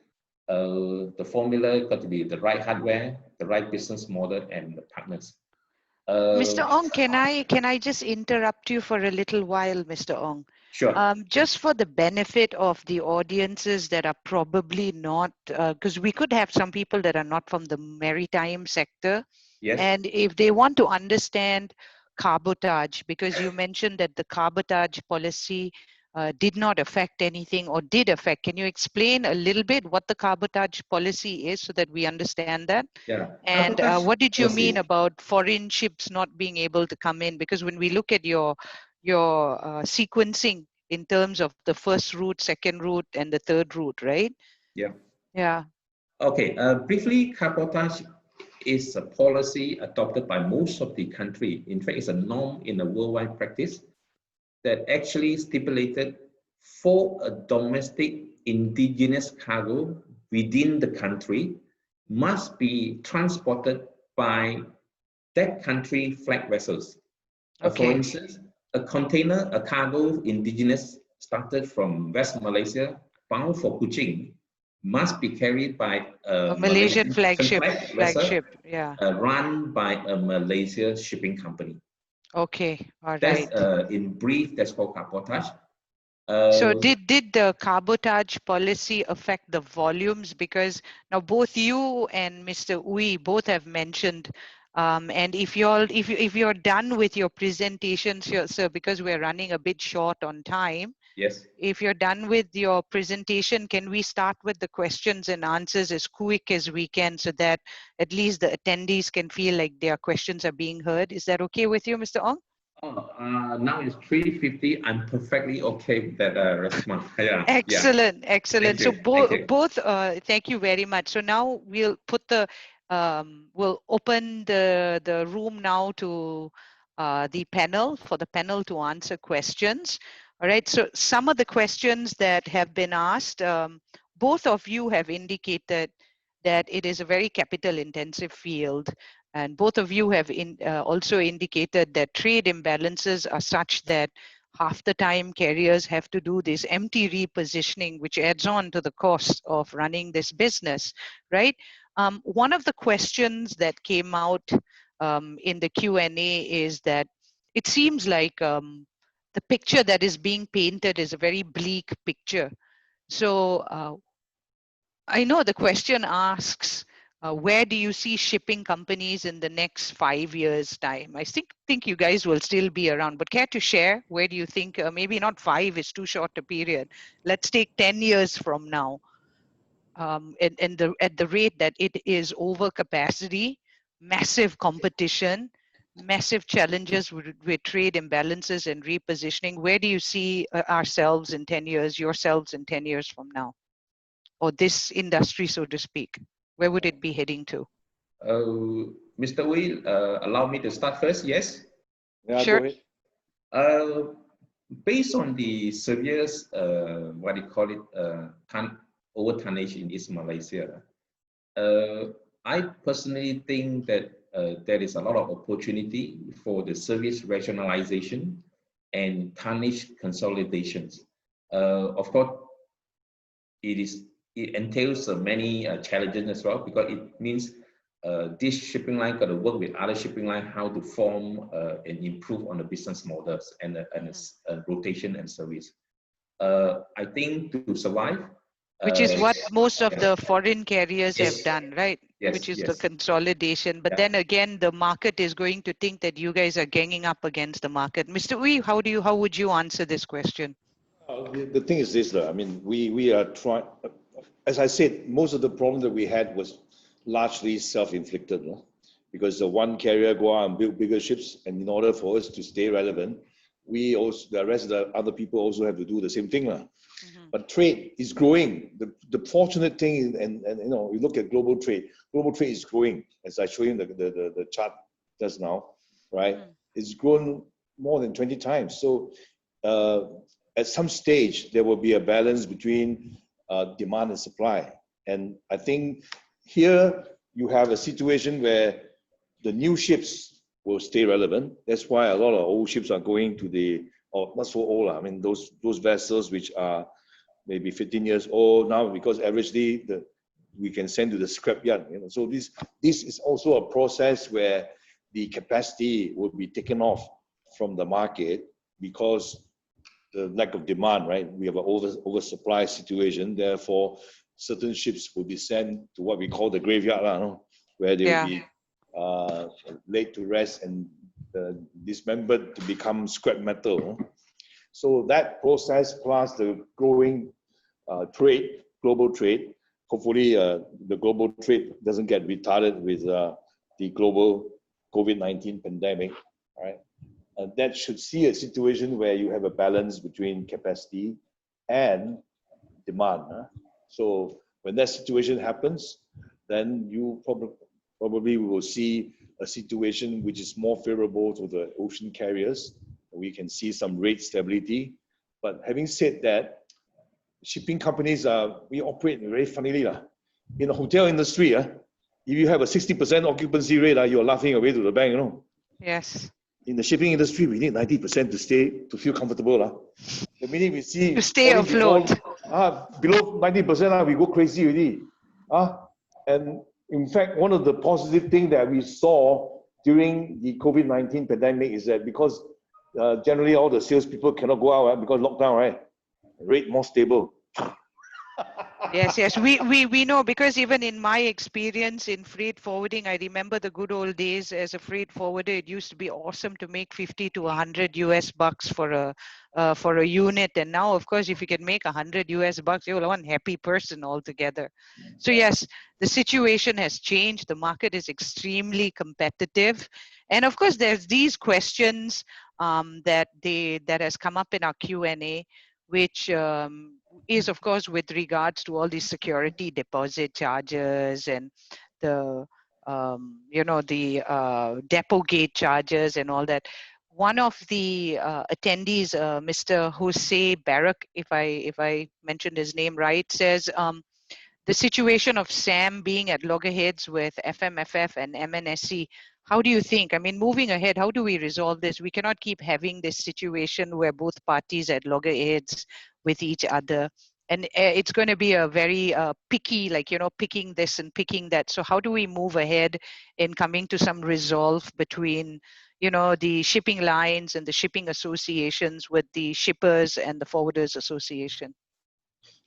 the formula got to be the right hardware, the right business model, and the partners. Mr. Ong, can I just interrupt you for a little while, Mr. Ong? Sure. Just for the benefit of the audiences that are probably not, because we could have some people that are not from the maritime sector. Yes. And if they want to understand cabotage, because you mentioned that the cabotage policy did not affect anything or did affect. Can you explain a little bit what the cabotage policy is so that we understand that? Yeah. And what did you mean about foreign ships not being able to come in? Because when we look at your sequencing in terms of the first route, second route, and the third route, right? Yeah. Yeah. Okay. Briefly, cabotage is a policy adopted by most of the country. In fact, it's a norm in the worldwide practice that actually stipulated for a domestic indigenous cargo within the country must be transported by that country flag vessels. Okay. For instance, a container, a cargo indigenous started from West Malaysia, bound for Kuching, must be carried by a Malaysian flagship vessel, yeah. Run by a Malaysia shipping company. Okay, all That's right. in brief, that's called cabotage. So did the cabotage policy affect the volumes? Because now both you and Mr. Uy both have mentioned, and if you're done with your presentations here, sir, because we're running a bit short on time. Yes. If you're done with your presentation, can we start with the questions and answers as quick as we can so that at least the attendees can feel like their questions are being heard? Is that okay with you, Mr. Ong? Oh, now it's 3:50. I'm perfectly okay with that response. Yeah. Excellent, Yeah. excellent. So both, thank you very much. So now we'll put we'll open the room now to the panel, for the panel to answer questions. All right, so some of the questions that have been asked, both of you have indicated that it is a very capital intensive field. And both of you have also indicated that trade imbalances are such that half the time carriers have to do this empty repositioning, which adds on to the cost of running this business, right? One of the questions that came out in the Q&A is that it seems like the picture that is being painted is a very bleak picture. So I know the question asks, where do you see shipping companies in the next 5 years' time? I think you guys will still be around, but care to share? Where do you think, maybe not 5 is too short a period. Let's take 10 years from now. At the rate that it is over capacity, massive competition, massive challenges with trade imbalances and repositioning. Where do you see ourselves in 10 years, yourselves in 10 years from now? Or this industry, so to speak? Where would it be heading to? Mr. Wee, allow me to start first, yes? Yeah, Sure. go ahead. Based on the severe, what do you call it, over tonnage in East Malaysia, I personally think that there is a lot of opportunity for the service rationalization and tonnage consolidations. Of course, it entails many challenges as well, because it means this shipping line got to work with other shipping line how to form and improve on the business models and rotation and service. I think to survive, which is what most of the foreign carriers yes, have done, right? Yes, which is yes. the consolidation. But then again, the market is going to think that you guys are ganging up against the market. Mr. Wee, how would you answer this question? The thing is this, I mean, we are trying, as I said, most of the problem that we had was largely self-inflicted, no? Because the one carrier go out and build bigger ships, and in order for us to stay relevant, we also, the rest of the other people also have to do the same thing. But trade is growing. The fortunate thing is, and you know, you look at global trade is growing, as I showed you the chart just now, right? It's grown more than 20 times. So at some stage, there will be a balance between demand and supply. And I think here you have a situation where the new ships will stay relevant. That's why a lot of old ships are going to the, or not so old, I mean, those vessels which are maybe 15 years old now, because averagely we can send to the scrapyard. You know, so this is also a process where the capacity will be taken off from the market because the lack of demand, right? We have an oversupply situation. Therefore, certain ships will be sent to what we call the graveyard, where they will be laid to rest and dismembered to become scrap metal. So that process plus the growing trade, global trade, hopefully the global trade doesn't get retarded with the global COVID-19 pandemic, right? That should see a situation where you have a balance between capacity and demand. So when that situation happens, then you probably will see a situation which is more favorable to the ocean carriers. We can see some rate stability. But having said that, shipping companies, we operate very funnily. In the hotel industry, if you have a 60% occupancy rate, you're laughing away to the bank, you know. Yes. In the shipping industry, we need 90% to feel comfortable. The minute we see to stay afloat, below 90%, we go crazy already. And in fact, one of the positive things that we saw during the COVID-19 pandemic is that because generally all the salespeople cannot go out because lockdown, right? Rate more stable. Yes, we know, because even in my experience in freight forwarding, I remember the good old days as a freight forwarder. It used to be awesome to make 50 to 100 US bucks for a unit, and now, of course, if you can make 100 US bucks, you're one happy person altogether. So yes, the situation has changed. The market is extremely competitive, and of course, there's these questions that has come up in our Q&A, which is of course with regards to all these security deposit charges and the depot gate charges and all that. One of the attendees, Mr. Jose Barak, if I mentioned his name right, says the situation of SAM being at loggerheads with FMFF and MNSC. How do you think? I mean, moving ahead, how do we resolve this? We cannot keep having this situation where both parties at loggerheads with each other. And it's going to be a very picky, picking this and picking that. So how do we move ahead in coming to some resolve between, the shipping lines and the shipping associations with the shippers and the forwarders association?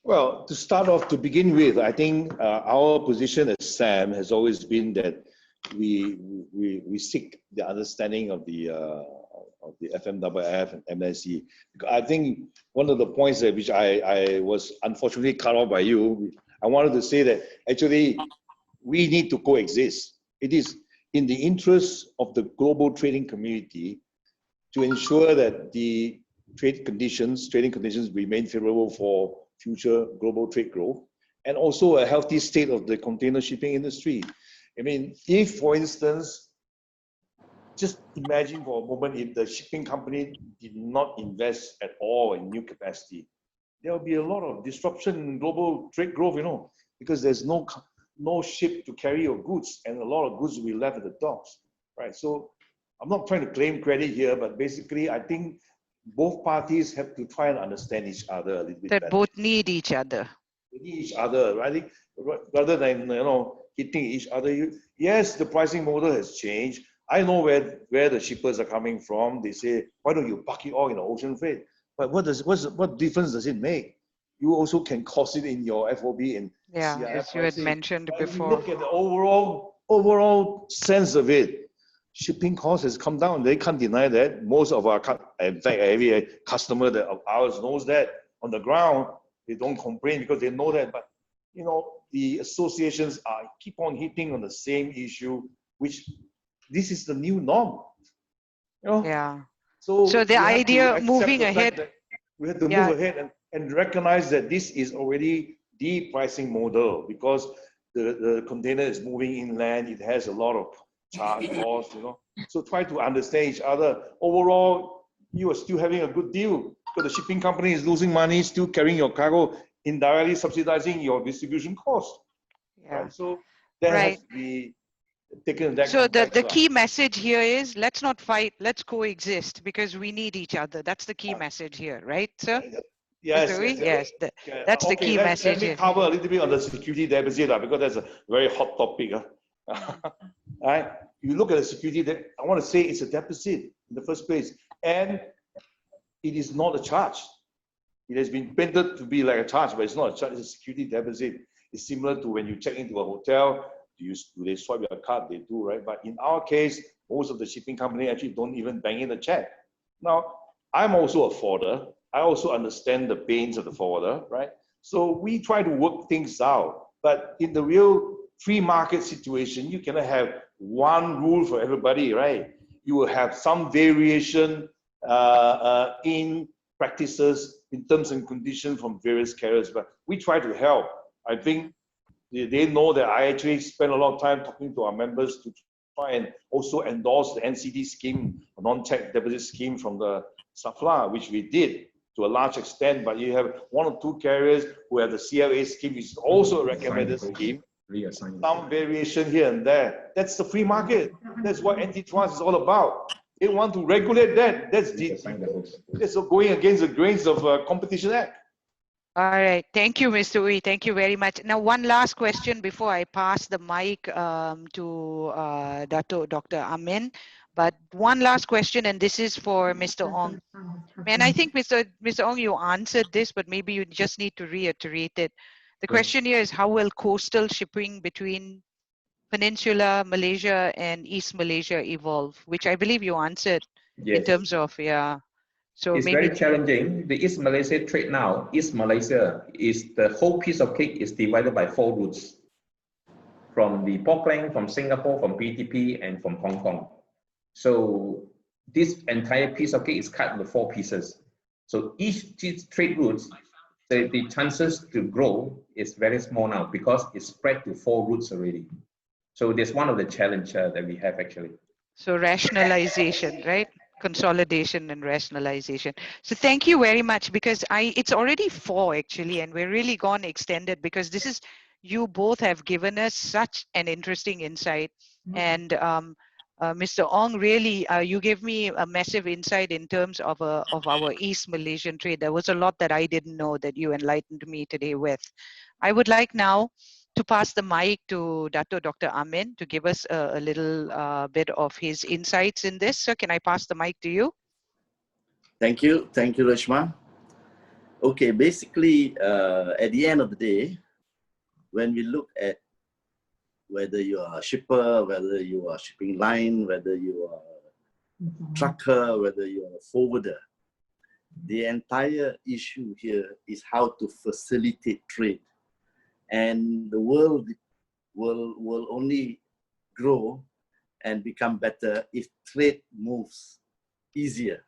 Well, to start off, to begin with, I think our position as SAM has always been that we seek the understanding of the FMFF and MSC. I think one of the points that which I was unfortunately cut off by you, I wanted to say that actually we need to coexist. It is in the interest of the global trading community to ensure that the trading conditions remain favorable for future global trade growth, and also a healthy state of the container shipping industry. I mean, if, for instance, just imagine for a moment if the shipping company did not invest at all in new capacity, there will be a lot of disruption in global trade growth, you know, because there's no ship to carry your goods, and a lot of goods will be left at the docks, right? So I'm not trying to claim credit here, but basically I think both parties have to try and understand each other a little bit better. That both need each other. They need each other, right? Rather than, you know, hitting each other. Yes, the pricing model has changed. I know where the shippers are coming from. They say, why don't you park it all in the ocean freight? But what difference does it make? You also can cost it in your FOB and CIF as you had mentioned When before. you look at the overall sense of it, shipping cost has come down. They can't deny that. Most of our, in fact, every customer of ours knows that. On the ground, they don't complain because they know that. But you know, the associations keep on hitting on the same issue, which this is the new norm. You know? Yeah. So the idea moving ahead. We have to move ahead and recognize that this is already the pricing model, because the container is moving inland. It has a lot of charge costs, you know. So try to understand each other. Overall, you are still having a good deal because the shipping company is losing money, still carrying your cargo, indirectly subsidizing your distribution cost. Yeah. Right? So that has to be taken in that So context. the key message here is, let's not fight, let's coexist, because we need each other. That's the key message here, right, sir? Yes, that's the key message. Let me cover a little bit on the security deficit, because that's a very hot topic. Right? You look at the security debt, I want to say it's a deficit in the first place, and it is not a charge. It has been painted to be like a charge, but it's not a charge, it's a security deficit. It's similar to when you check into a hotel, do they swipe your card? They do, right? But in our case, most of the shipping company actually don't even bank in a check. Now, I'm also a forwarder. I also understand the pains of the forwarder, right? So we try to work things out. But in the real free market situation, you cannot have one rule for everybody, right? You will have some variation in practices, in terms and conditions from various carriers, but we try to help. I think they know that I actually spend a lot of time talking to our members to try and also endorse the NCD scheme, a non-tax deposit scheme from the SAFLA, which we did to a large extent, but you have one or two carriers who have the CLA scheme, which is also a recommended scheme. Some variation here and there. That's the free market. That's what antitrust is all about. They want to regulate that. That's going against the grains of Competition Act. All right. Thank you, Mr. Ooi. Thank you very much. Now, one last question before I pass the mic to Dr. Amin. But one last question, and this is for Mr. Ong. And I think, Mr. Ong, you answered this, but maybe you just need to reiterate it. The question here is, how will coastal shipping between Peninsula, Malaysia, and East Malaysia evolve? Which I believe you answered in terms of, So it's maybe very challenging. The East Malaysia trade now, East Malaysia is the whole piece of cake is divided by 4 routes. From the Portland, from Singapore, from PTP, and from Hong Kong. So this entire piece of cake is cut into 4 pieces. So each trade routes, the chances to grow is very small now because it's spread to 4 routes already. So that's one of the challenges that we have actually. So rationalization, right? Consolidation and rationalization. So thank you very much, because it's already 4 actually, and we're really gone extended because this is, you both have given us such an interesting insight. And Mr. Ong, really, you gave me a massive insight in terms of our East Malaysian trade. There was a lot that I didn't know that you enlightened me today with. I would like now to pass the mic to Dr. Amin to give us a little bit of his insights in this. So can I pass the mic to you? Thank you, Reshma. Okay, basically, at the end of the day, when we look at whether you are a shipper, whether you are a shipping line, whether you are a trucker, whether you are a forwarder, the entire issue here is how to facilitate trade. And the world will only grow and become better if trade moves easier.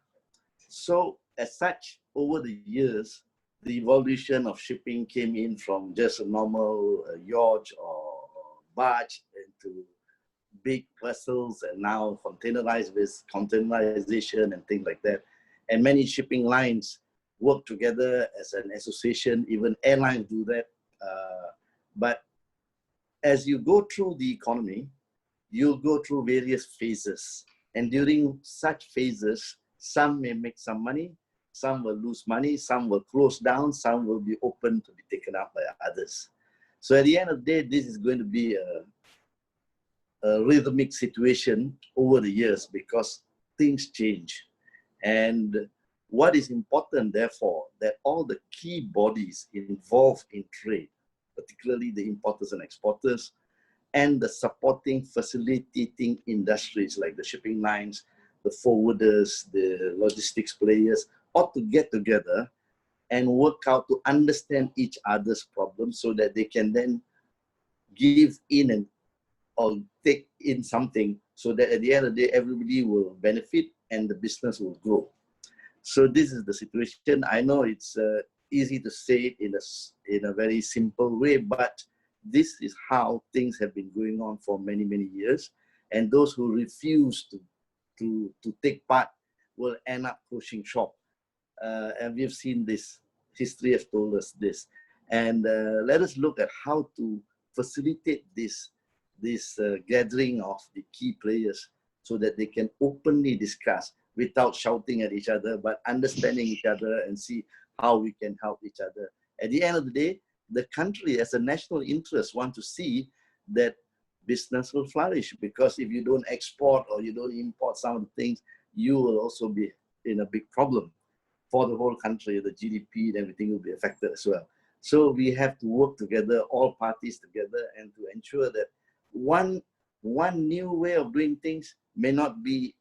So as such, over the years, the evolution of shipping came in from just a normal yacht or barge into big vessels, and now containerized with containerization and things like that. And many shipping lines work together as an association, even airlines do that. But as you go through the economy, you'll go through various phases. And during such phases, some may make some money, some will lose money, some will close down, some will be open to be taken up by others. So at the end of the day, this is going to be a rhythmic situation over the years because things change. And what is important, therefore, that all the key bodies involved in trade, particularly the importers and exporters, and the supporting facilitating industries like the shipping lines, the forwarders, the logistics players, ought to get together and work out to understand each other's problems so that they can then give in and or take in something so that at the end of the day, everybody will benefit and the business will grow. So this is the situation. I know it's easy to say it in a very simple way, but this is how things have been going on for many, many years. And those who refuse to take part will end up closing shop. And we've seen this, history has told us this. And let us look at how to facilitate this gathering of the key players so that they can openly discuss without shouting at each other, but understanding each other and see how we can help each other. At the end of the day, the country as a national interest want to see that business will flourish, because if you don't export or you don't import some of the things, you will also be in a big problem for the whole country. The GDP and everything will be affected as well. So we have to work together, all parties together, and to ensure that one new way of doing things may not be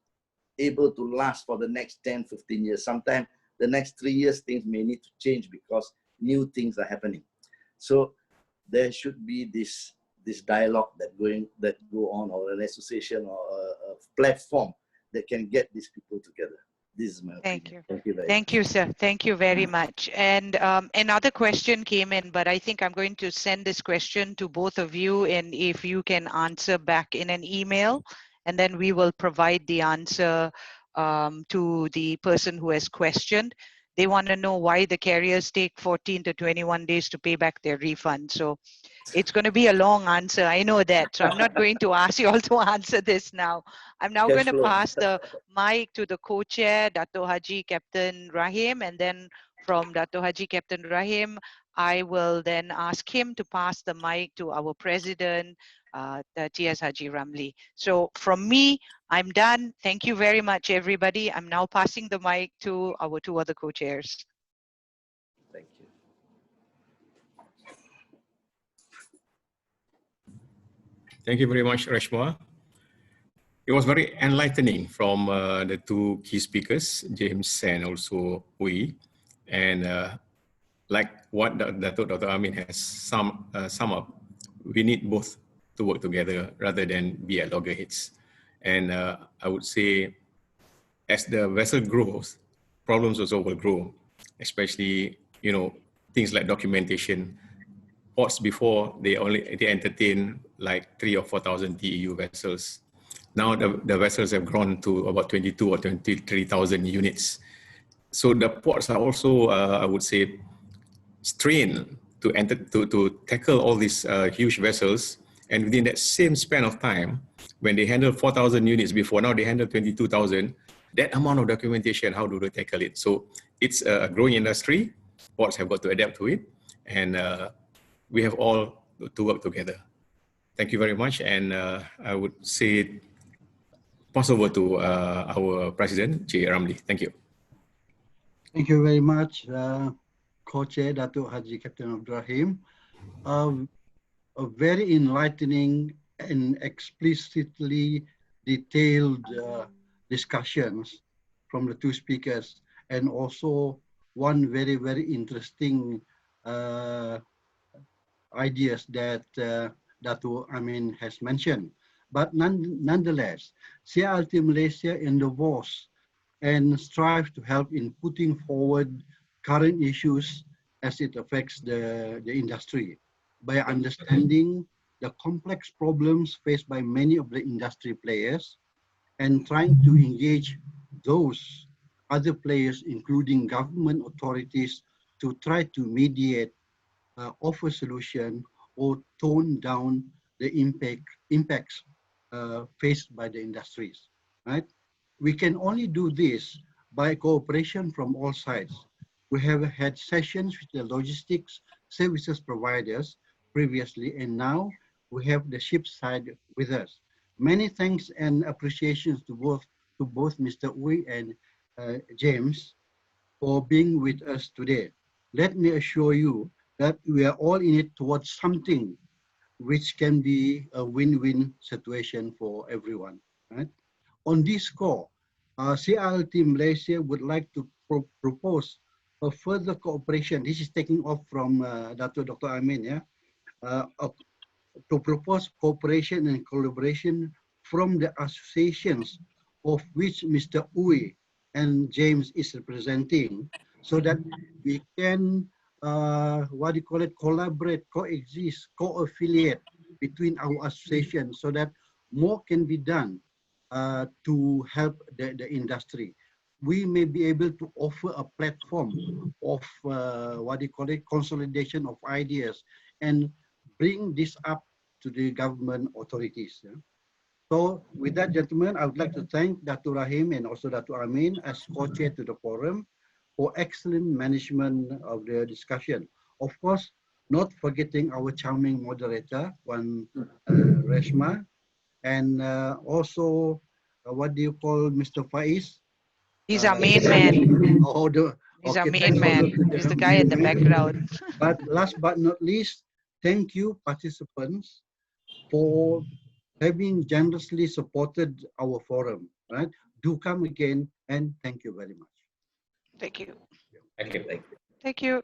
able to last for the next 10, 15 years. Sometimes the next 3 years, things may need to change because new things are happening. So there should be this dialogue that go on, or an association or a platform that can get these people together. This is my opinion. Thank you. Thank you very Thank much. you, sir. Thank you very much. And another question came in, but I think I'm going to send this question to both of you, and if you can answer back in an email, and then we will provide the answer to the person who has questioned. They want to know why the carriers take 14 to 21 days to pay back their refund. So it's going to be a long answer. I know that. So I'm not going to ask you all to answer this now. I'm now going to pass the mic to the co-chair, Dato' Haji Captain Rahim. And then from Dato' Haji Captain Rahim, I will then ask him to pass the mic to our president, the T.S. Haji Ramli. So from me, I'm done. Thank you very much, everybody. I'm now passing the mic to our two other co-chairs. Thank you. Thank you very much, Reshma. It was very enlightening from the two key speakers, James and also Ui. And like what Dr. Amin has sum up, we need both to work together rather than be at loggerheads. And I would say, as the vessel grows, problems also will grow, especially, things like documentation. Ports before, they entertain like 3,000 or 4,000 TEU vessels. Now the vessels have grown to about 22 or 23,000 units. So the ports are also, I would say, strained to tackle all these huge vessels. And within that same span of time, when they handle 4,000 units before, now they handle 22,000, that amount of documentation, how do they tackle it? So it's a growing industry. Ports have got to adapt to it. And we have all to work together. Thank you very much. And I would say, pass over to our President, J. Ramli. Thank you. Thank you very much, Co-Chair Dato' Haji Captain Abdurrahim. A very enlightening and explicitly detailed discussions from the two speakers, and also one very, very interesting ideas that Dato' Amin has mentioned. But nonetheless, CILT Malaysia endeavors and strive to help in putting forward current issues as it affects the industry by understanding the complex problems faced by many of the industry players and trying to engage those other players, including government authorities, to try to mediate, offer solution, or tone down the impacts faced by the industries, right? We can only do this by cooperation from all sides. We have had sessions with the logistics services providers previously, and now we have the ship side with us. Many thanks and appreciations to both Mr. Uy and James for being with us today. Let me assure you that we are all in it towards something which can be a win-win situation for everyone, right? On this score, CILT Malaysia would like to propose a further cooperation. This is taking off from Dr. Amin, yeah? To propose cooperation and collaboration from the associations of which Mr. Uy and James is representing, so that we can, collaborate, coexist, co-affiliate between our associations, so that more can be done to help the industry. We may be able to offer a platform of consolidation of ideas and bring this up to the government authorities. Yeah? So with that, gentlemen, I would like to thank Dr. Rahim and also Dr. Amin as co-chair to the forum for excellent management of the discussion. Of course, not forgetting our charming moderator, Reshma, and also, Mr. Faiz? He's our main man. He's our main man. He's the guy in the background. But last but not least, thank you, participants, for having generously supported our forum, right? Do come again, and thank you very much. Thank you. Thank you. Thank you.